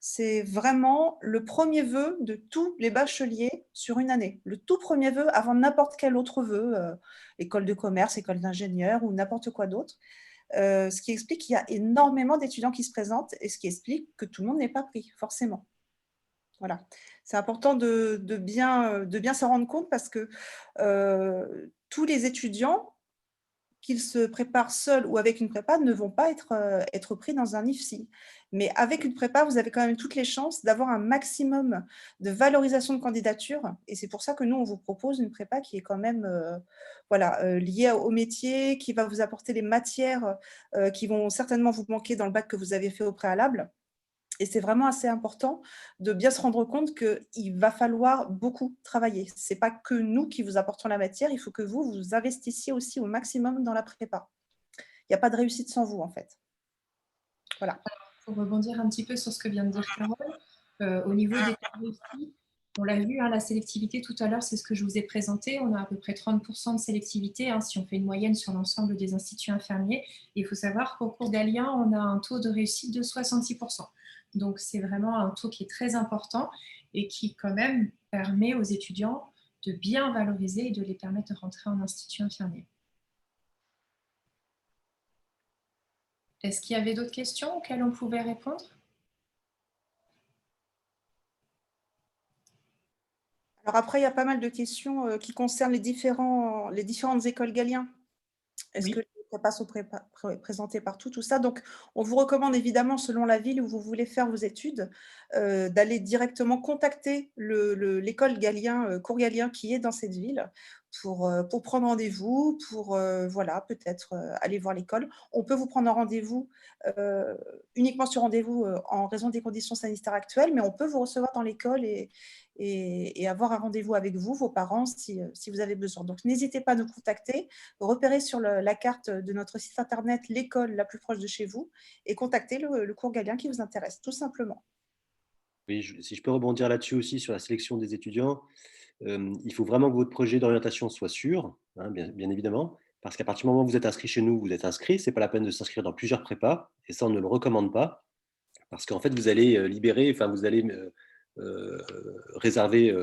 C'est vraiment le premier vœu de tous les bacheliers sur une année. Le tout premier vœu avant n'importe quel autre vœu, école de commerce, école d'ingénieur ou n'importe quoi d'autre. Ce qui explique qu'il y a énormément d'étudiants qui se présentent et ce qui explique que tout le monde n'est pas pris, forcément. Voilà. C'est important de bien s'en rendre compte parce que tous les étudiants, qu'ils se préparent seuls ou avec une prépa, ne vont pas être pris dans un IFSI. Mais avec une prépa, vous avez quand même toutes les chances d'avoir un maximum de valorisation de candidature. Et c'est pour ça que nous, on vous propose une prépa qui est quand même liée au métier, qui va vous apporter les matières qui vont certainement vous manquer dans le bac que vous avez fait au préalable. Et c'est vraiment assez important de bien se rendre compte qu'il va falloir beaucoup travailler. Ce n'est pas que nous qui vous apportons la matière, il faut que vous investissiez aussi au maximum dans la prépa. Il n'y a pas de réussite sans vous, en fait. Voilà. Pour rebondir un petit peu sur ce que vient de dire Carole, au niveau des taux de réussite, on l'a vu, la sélectivité tout à l'heure, c'est ce que je vous ai présenté. On a à peu près 30% de sélectivité si on fait une moyenne sur l'ensemble des instituts infirmiers. Et il faut savoir qu'au cours Galien, on a un taux de réussite de 66%. Donc, c'est vraiment un taux qui est très important et qui, quand même, permet aux étudiants de bien valoriser et de les permettre de rentrer en institut infirmier. Est-ce qu'il y avait d'autres questions auxquelles on pouvait répondre? Alors après, il y a pas mal de questions qui concernent les différentes écoles Galien. Est-ce que les prépas sont présentés partout, tout ça? Donc, on vous recommande évidemment, selon la ville où vous voulez faire vos études, d'aller directement contacter l'école Galien, cours Galien qui est dans cette ville pour prendre rendez-vous, pour peut-être aller voir l'école. On peut vous prendre un rendez-vous uniquement sur rendez-vous en raison des conditions sanitaires actuelles, mais on peut vous recevoir dans l'école et avoir un rendez-vous avec vous, vos parents, si vous avez besoin. Donc, n'hésitez pas à nous contacter, repérez sur la carte de notre site internet l'école la plus proche de chez vous et contactez le cours Galien qui vous intéresse, tout simplement. Oui, si je peux rebondir là-dessus aussi sur la sélection des étudiants, il faut vraiment que votre projet d'orientation soit sûr, bien évidemment, parce qu'à partir du moment où vous êtes inscrit chez nous, vous êtes inscrit, ce n'est pas la peine de s'inscrire dans plusieurs prépas, et ça, on ne le recommande pas, parce qu'en fait, vous allez réserver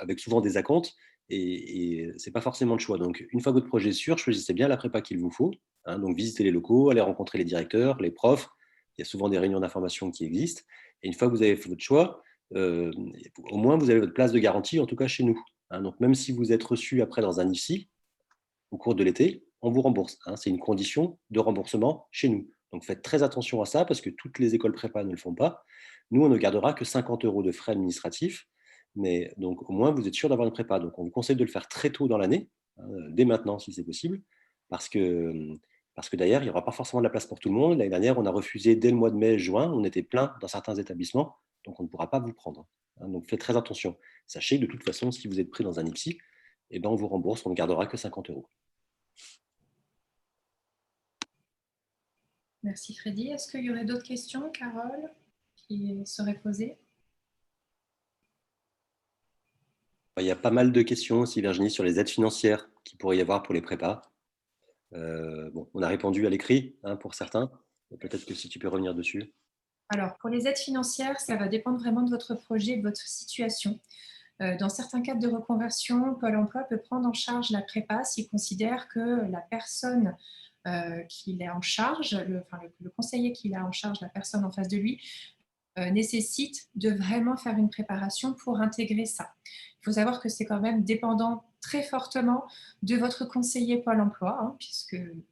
avec souvent des acomptes, et ce n'est pas forcément le choix. Donc, une fois que votre projet est sûr, choisissez bien la prépa qu'il vous faut. Donc, visitez les locaux, allez rencontrer les directeurs, les profs. Il y a souvent des réunions d'information qui existent. Et une fois que vous avez fait votre choix, au moins, vous avez votre place de garantie, en tout cas chez nous. Donc, même si vous êtes reçu après dans un IFSI, au cours de l'été, on vous rembourse. C'est une condition de remboursement chez nous. Donc, faites très attention à ça parce que toutes les écoles prépa ne le font pas. Nous, on ne gardera que 50 € de frais administratifs. Mais donc, au moins, vous êtes sûr d'avoir une prépa. Donc, on vous conseille de le faire très tôt dans l'année, dès maintenant si c'est possible, parce que d'ailleurs, il n'y aura pas forcément de la place pour tout le monde. L'année dernière, on a refusé dès le mois de mai, juin. On était plein dans certains établissements, donc on ne pourra pas vous prendre. Donc, faites très attention. Sachez que de toute façon, si vous êtes pris dans un IFSI, on vous rembourse, on ne gardera que 50 €. Merci Freddy. Est-ce qu'il y aurait d'autres questions, Carole, qui seraient posées? Il y a pas mal de questions aussi, Virginie, sur les aides financières qu'il pourrait y avoir pour les prépas. On a répondu à l'écrit pour certains. Peut-être que si tu peux revenir dessus. Alors, pour les aides financières, ça va dépendre vraiment de votre projet et de votre situation. Dans certains cadres de reconversion, Pôle emploi peut prendre en charge la prépa s'il considère que la personne qu'il est en charge, le conseiller qu'il a en charge, la personne en face de lui, nécessite de vraiment faire une préparation pour intégrer ça. Il faut savoir que c'est quand même dépendant très fortement de votre conseiller Pôle emploi, hein, puisqu'il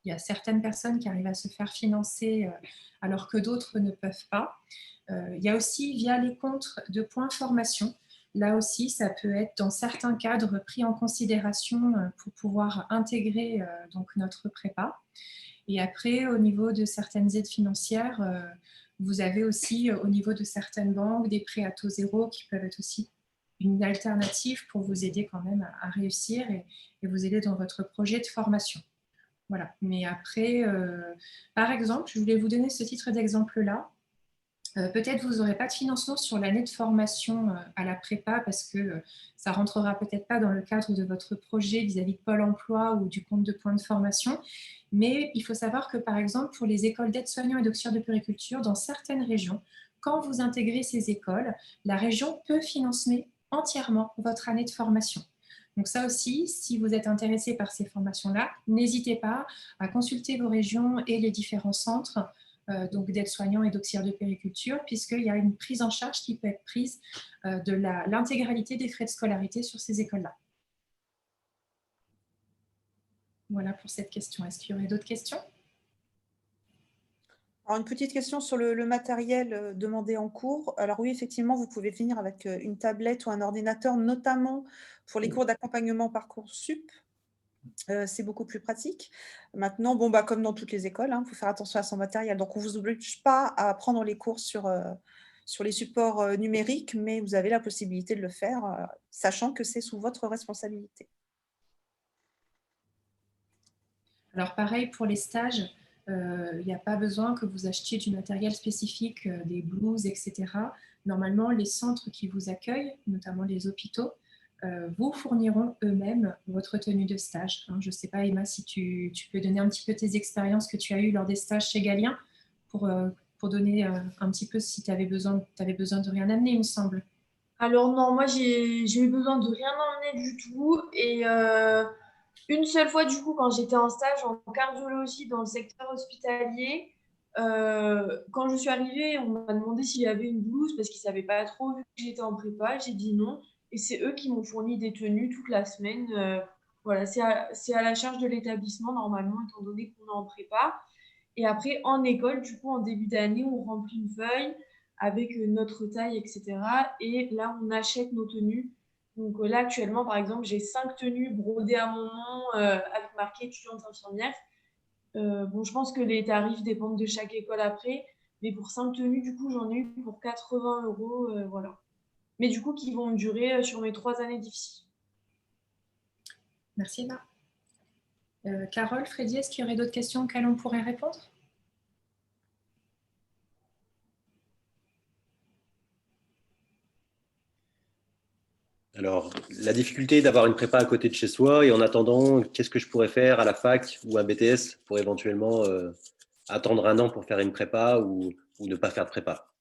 y a certaines personnes qui arrivent à se faire financer alors que d'autres ne peuvent pas. Il y a aussi via les comptes de points formation. Là aussi, ça peut être dans certains cadres pris en considération pour pouvoir intégrer donc notre prépa. Et après, au niveau de certaines aides financières, vous avez aussi au niveau de certaines banques des prêts à taux zéro qui peuvent être aussi une alternative pour vous aider quand même à réussir et vous aider dans votre projet de formation. Voilà. Mais après, par exemple, je voulais vous donner ce titre d'exemple-là. Peut-être vous n'aurez pas de financement sur l'année de formation à la prépa parce que ça ne rentrera peut-être pas dans le cadre de votre projet vis-à-vis de Pôle emploi ou du compte de points de formation. Mais il faut savoir que, par exemple, pour les écoles d'aides-soignants et d'auxiliaires de puériculture, dans certaines régions, quand vous intégrez ces écoles, la région peut financer entièrement votre année de formation. Donc ça aussi, si vous êtes intéressé par ces formations-là, n'hésitez pas à consulter vos régions et les différents centres donc d'aides-soignants et d'auxiliaires de puériculture, puisqu'il y a une prise en charge qui peut être prise de l'intégralité des frais de scolarité sur ces écoles-là. Voilà pour cette question. Est-ce qu'il y aurait d'autres questions? Alors, une petite question sur le matériel demandé en cours. Alors oui, effectivement, vous pouvez venir avec une tablette ou un ordinateur, notamment pour les cours d'accompagnement Parcoursup. C'est beaucoup plus pratique. Maintenant, bon, comme dans toutes les écoles, il faut faire attention à son matériel. Donc, on ne vous oblige pas à prendre les cours sur les supports numériques, mais vous avez la possibilité de le faire, sachant que c'est sous votre responsabilité. Alors, pareil pour les stages, il n'y a pas besoin que vous achetiez du matériel spécifique, des blouses, etc. Normalement, les centres qui vous accueillent, notamment les hôpitaux, vous fourniront eux-mêmes votre tenue de stage. Je ne sais pas, Emma, si tu peux donner un petit peu tes expériences que tu as eues lors des stages chez Galien pour donner un petit peu si tu avais besoin de rien amener, il me semble. Alors non, moi j'ai eu besoin de rien emmener du tout. Et une seule fois, du coup, quand j'étais en stage en cardiologie dans le secteur hospitalier, quand je suis arrivée, on m'a demandé s'il y avait une blouse parce qu'ils ne savaient pas trop vu que j'étais en prépa. J'ai dit non. Et c'est eux qui m'ont fourni des tenues toute la semaine. Voilà, c'est à la charge de l'établissement normalement, étant donné qu'on est en prépa. Et après, en école, du coup, en début d'année, on remplit une feuille avec notre taille, etc. Et là, on achète nos tenues. Donc là, actuellement, par exemple, j'ai 5 tenues brodées à mon nom avec marqué étudiante infirmière. Bon, je pense que les tarifs dépendent de chaque école après. Mais pour 5 tenues, du coup, j'en ai eu pour 80 €. Voilà. Mais du coup, qui vont durer sur mes 3 années difficiles. Merci, Emma. Carole, Freddy, est-ce qu'il y aurait d'autres questions auxquelles on pourrait répondre? Alors, la difficulté d'avoir une prépa à côté de chez soi et en attendant, qu'est-ce que je pourrais faire à la fac ou à BTS pour éventuellement attendre un an pour faire une prépa ou ne pas faire de prépa?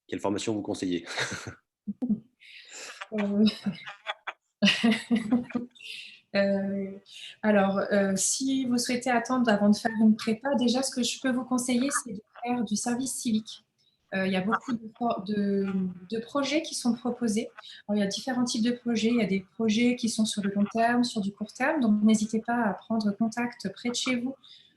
Quelle formation vous conseillez? Alors, si vous souhaitez attendre avant de faire une prépa, déjà, ce que je peux vous conseiller, c'est de faire du service civique. Il y a beaucoup de projets qui sont proposés. Alors, il y a différents types de projets. Il y a des projets qui sont sur le long terme, sur du court terme. Donc, n'hésitez pas à prendre contact près de chez vous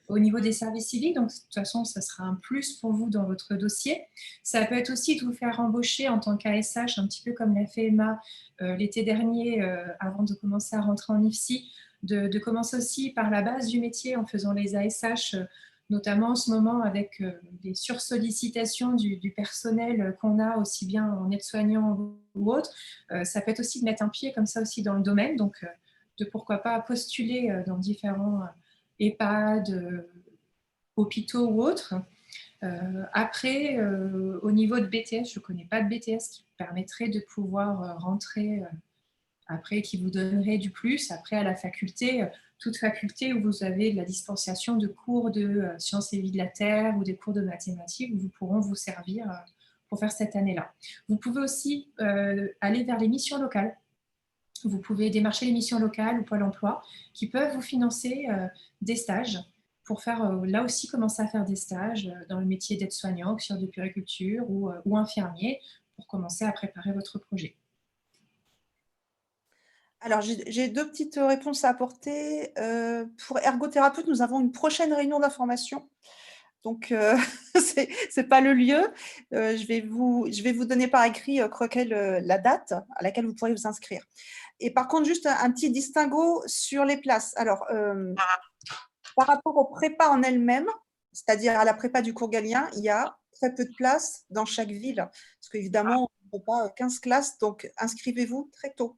au niveau des services civiques. Donc, de toute façon, ça sera un plus pour vous dans votre dossier. Ça peut être aussi de vous faire embaucher en tant qu'ASH, un petit peu comme l'a fait Emma l'été dernier, avant de commencer à rentrer en IFSI, de commencer aussi par la base du métier en faisant les ASH, notamment en ce moment avec les sursollicitations du personnel qu'on a aussi bien en aide-soignant ou autre. Ça peut être aussi de mettre un pied comme ça aussi dans le domaine, donc de pourquoi pas postuler dans différents EHPAD, hôpitaux ou autres. Après, au niveau de BTS, je ne connais pas de BTS qui permettrait de pouvoir rentrer après, qui vous donnerait du plus. Après, à la faculté, toute faculté où vous avez de la dispensation de cours de sciences et vie de la Terre ou des cours de mathématiques, où vous pourront vous servir pour faire cette année-là. Vous pouvez aussi aller vers les missions locales. Vous pouvez démarcher les missions locales ou Pôle emploi qui peuvent vous financer des stages pour faire, là aussi, commencer à faire des stages dans le métier d'aide-soignant, auxiliaire de puériculture ou infirmier pour commencer à préparer votre projet. Alors, j'ai deux petites réponses à apporter. Pour ergothérapeute, nous avons une prochaine réunion d'information. Donc, ce n'est pas le lieu. Je vais vous donner par écrit la date à laquelle vous pourrez vous inscrire. Et par contre, juste un petit distinguo sur les places. Alors, par rapport aux prépas en elles-mêmes, c'est-à-dire à la prépa du cours Galien, il y a très peu de places dans chaque ville. Parce qu'évidemment, on ne peut pas 15 classes, donc inscrivez-vous très tôt.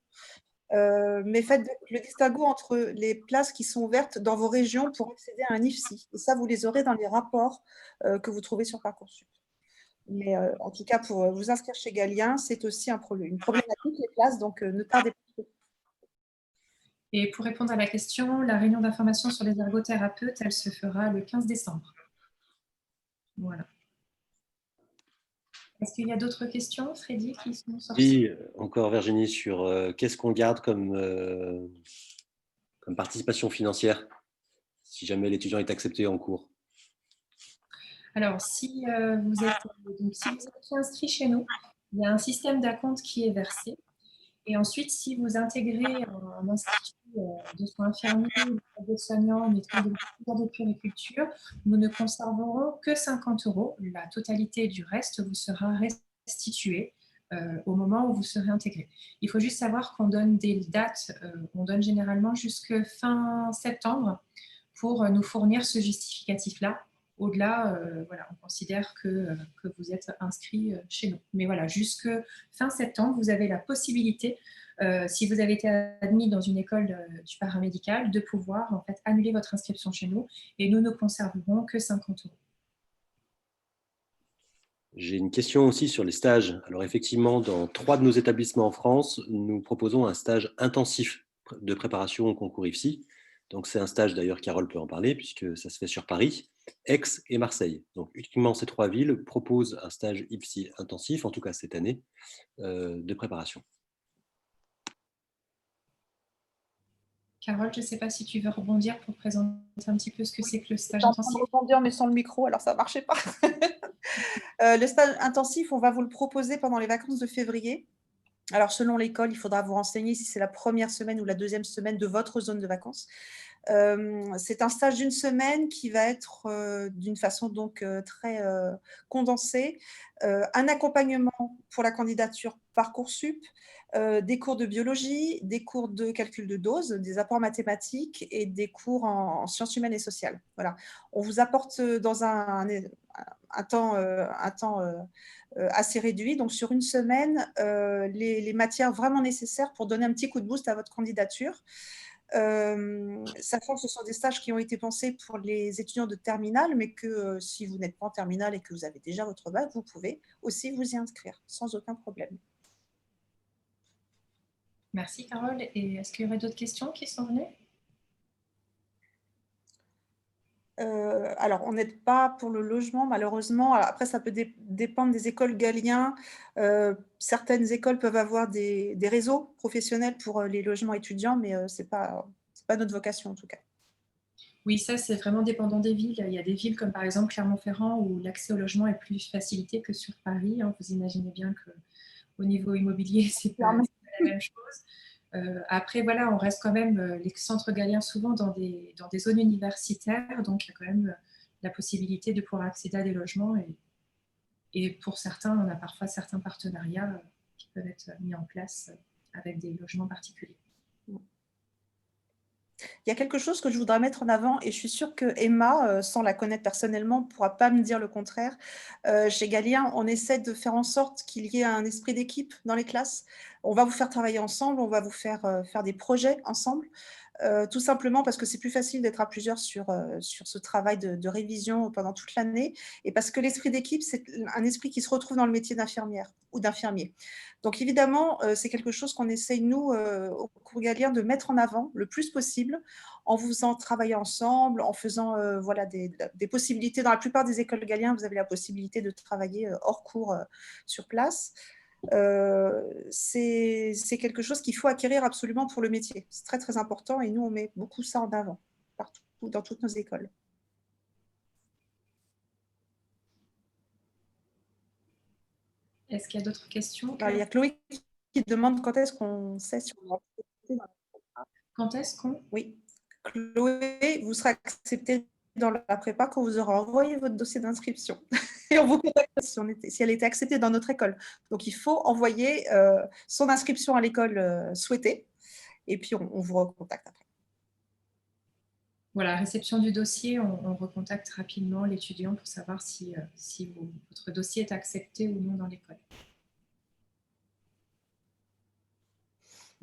Mais faites le distinguo entre les places qui sont ouvertes dans vos régions pour accéder à un IFSI. Et ça, vous les aurez dans les rapports que vous trouvez sur Parcoursup. Mais en tout cas, pour vous inscrire chez Galien, c'est aussi une problématique, les places, donc ne tardez pas. Et pour répondre à la question, la réunion d'information sur les ergothérapeutes, elle se fera le 15 décembre. Voilà. Est-ce qu'il y a d'autres questions, Freddy, qui sont sorties? Oui, encore Virginie, sur qu'est-ce qu'on garde comme participation financière si jamais l'étudiant est accepté en cours? Alors, si vous êtes inscrit chez nous, il y a un système d'acompte qui est versé. Et ensuite, si vous intégrez un institut de soins infirmiers, de soignants, une école de puériculture, nous ne conserverons que 50 €. La totalité du reste vous sera restituée au moment où vous serez intégré. Il faut juste savoir qu'on donne des dates, on donne généralement jusque fin septembre pour nous fournir ce justificatif-là. Au-delà, voilà, on considère que vous êtes inscrit chez nous. Mais voilà, jusque fin septembre, vous avez la possibilité, si vous avez été admis dans une école du paramédical, de pouvoir en fait annuler votre inscription chez nous et nous ne conserverons que 50 €. J'ai une question aussi sur les stages. Alors effectivement, dans 3 de nos établissements en France, nous proposons un stage intensif de préparation au concours IFSI. Donc c'est un stage, d'ailleurs, Carole peut en parler, puisque ça se fait sur Paris, Aix et Marseille. Donc uniquement ces 3 villes proposent un stage IFSI intensif, en tout cas cette année, de préparation. Carole, je ne sais pas si tu veux rebondir pour présenter un petit peu ce que c'est que le stage J'étais en train intensif. de rebondir, mais sans le micro, alors ça ne marchait pas. Le stage intensif, on va vous le proposer pendant les vacances de février. Alors, selon l'école, il faudra vous renseigner si c'est la première semaine ou la deuxième semaine de votre zone de vacances. C'est un stage d'une semaine qui va être d'une façon donc très condensée. Un accompagnement pour la candidature Parcoursup, des cours de biologie, des cours de calcul de dose, des apports mathématiques et des cours en sciences humaines et sociales. Voilà. On vous apporte dans un temps assez réduit, donc sur une semaine, les matières vraiment nécessaires pour donner un petit coup de boost à votre candidature. Sachant que ce sont des stages qui ont été pensés pour les étudiants de terminale, mais que si vous n'êtes pas en terminale et que vous avez déjà votre bac, vous pouvez aussi vous y inscrire sans aucun problème. Merci Carole. Et est-ce qu'il y aurait d'autres questions qui sont venues? Alors, on n'aide pas pour le logement, malheureusement. Alors, après, ça peut dépendre des écoles Galien. Certaines écoles peuvent avoir des réseaux professionnels pour les logements étudiants, mais ce n'est pas notre vocation en tout cas. Oui, ça, c'est vraiment dépendant des villes. Il y a des villes comme par exemple Clermont-Ferrand où l'accès au logement est plus facilité que sur Paris. Vous imaginez bien qu'au niveau immobilier, ce n'est pas la même chose. Après, voilà, on reste quand même, les centres Galiens, souvent dans des zones universitaires. Donc, il y a quand même la possibilité de pouvoir accéder à des logements. Et pour certains, on a parfois certains partenariats qui peuvent être mis en place avec des logements particuliers. Il y a quelque chose que je voudrais mettre en avant et je suis sûre que Emma, sans la connaître personnellement, ne pourra pas me dire le contraire. Chez Galien, on essaie de faire en sorte qu'il y ait un esprit d'équipe dans les classes. On va vous faire travailler ensemble, on va vous faire faire des projets ensemble. Tout simplement parce que c'est plus facile d'être à plusieurs sur ce travail de révision pendant toute l'année et parce que l'esprit d'équipe, c'est un esprit qui se retrouve dans le métier d'infirmière ou d'infirmier. Donc évidemment, c'est quelque chose qu'on essaye, nous, au cours Galien, de mettre en avant le plus possible en vous faisant travailler ensemble, en faisant voilà, des possibilités. Dans la plupart des écoles Galien, vous avez la possibilité de travailler hors cours sur place. c'est quelque chose qu'il faut acquérir absolument pour le métier. C'est très, très important et nous, on met beaucoup ça en avant, partout, dans toutes nos écoles. Est-ce qu'il y a d'autres questions? Alors, il y a Chloé qui demande quand est-ce qu'on sait si on est accepté dans la... Quand est-ce qu'on... Oui. Chloé, vous serez acceptée dans la prépa quand vous aurez envoyé votre dossier d'inscription. Et on vous contacte si elle était acceptée dans notre école. Donc, il faut envoyer son inscription à l'école souhaitée. Et puis, on vous recontacte après. Voilà, réception du dossier, on recontacte rapidement l'étudiant pour savoir si votre dossier est accepté ou non dans l'école.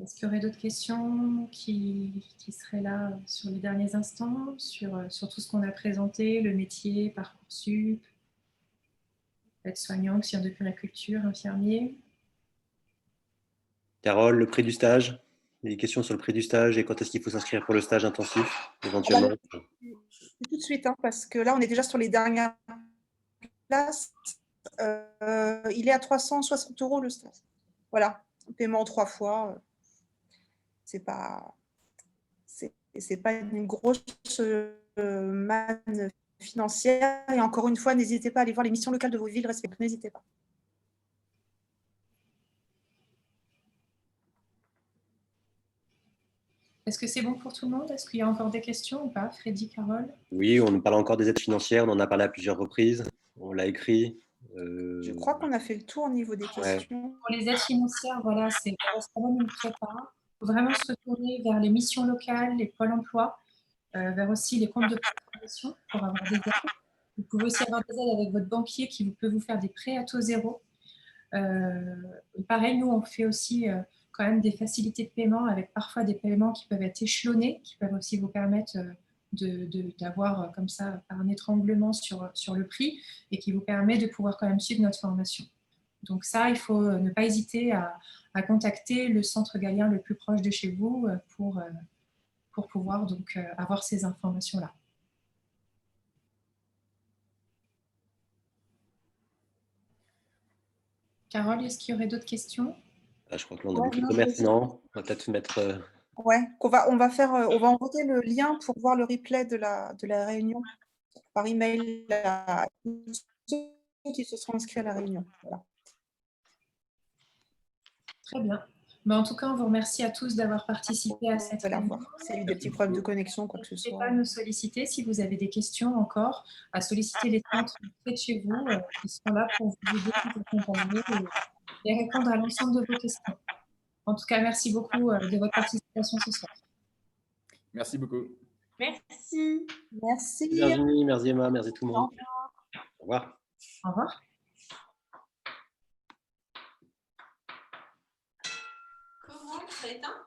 Est-ce qu'il y aurait d'autres questions qui seraient là sur les derniers instants, sur tout ce qu'on a présenté, le métier, Parcoursup, aide-soignant, auxiliaire de puériculture, infirmier? Carole, le prix du stage, des questions sur le prix du stage et quand est-ce qu'il faut s'inscrire pour le stage intensif, éventuellement? Tout de suite, hein, parce que là, on est déjà sur les dernières places. Il est à 360 € le stage. Voilà, paiement en 3 fois. C'est pas une grosse manne financière. Et encore une fois, n'hésitez pas à aller voir les missions locales de vos villes respectives. N'hésitez pas. Est-ce que c'est bon pour tout le monde? Est-ce qu'il y a encore des questions ou pas? Freddy, Carole? Oui, on parle encore des aides financières, on en a parlé à plusieurs reprises, on l'a écrit. Je crois qu'on a fait le tour au niveau des questions. Pour les aides financières, voilà, c'est vraiment une prépa. Il faut vraiment se retourner vers les missions locales, les pôles emploi, vers aussi les comptes de préparation pour avoir des aides. Vous pouvez aussi avoir des aides avec votre banquier qui peut vous faire des prêts à taux zéro. Pareil, nous, on fait aussi quand même des facilités de paiement avec parfois des paiements qui peuvent être échelonnés, qui peuvent aussi vous permettre d'avoir comme ça un étranglement sur le prix et qui vous permet de pouvoir quand même suivre notre formation. Donc ça, il faut ne pas hésiter à contacter le centre Galien le plus proche de chez vous pour pouvoir donc avoir ces informations-là. Carole, est-ce qu'il y aurait d'autres questions? Je crois que là, on a beaucoup de commerce, non? On va peut-être mettre... Ouais, on va envoyer le lien pour voir le replay de la réunion par email à tous ceux qui se sont inscrits à la réunion. Voilà. Très bien. Mais en tout cas, on vous remercie à tous d'avoir participé à cette réunion. S'il y a eu des petits problèmes de connexion, quoi que ce N'hésitez soit. pas à nous solliciter si vous avez des questions encore, à solliciter les centres près de chez vous qui sont là pour vous aider, vous accompagner et répondre à l'ensemble de vos questions. En tout cas, merci beaucoup de votre participation ce soir. Merci beaucoup. Merci. Merci. Virginie, merci Emma, merci tout le monde. Au revoir. Au revoir. Comment ça éteint ?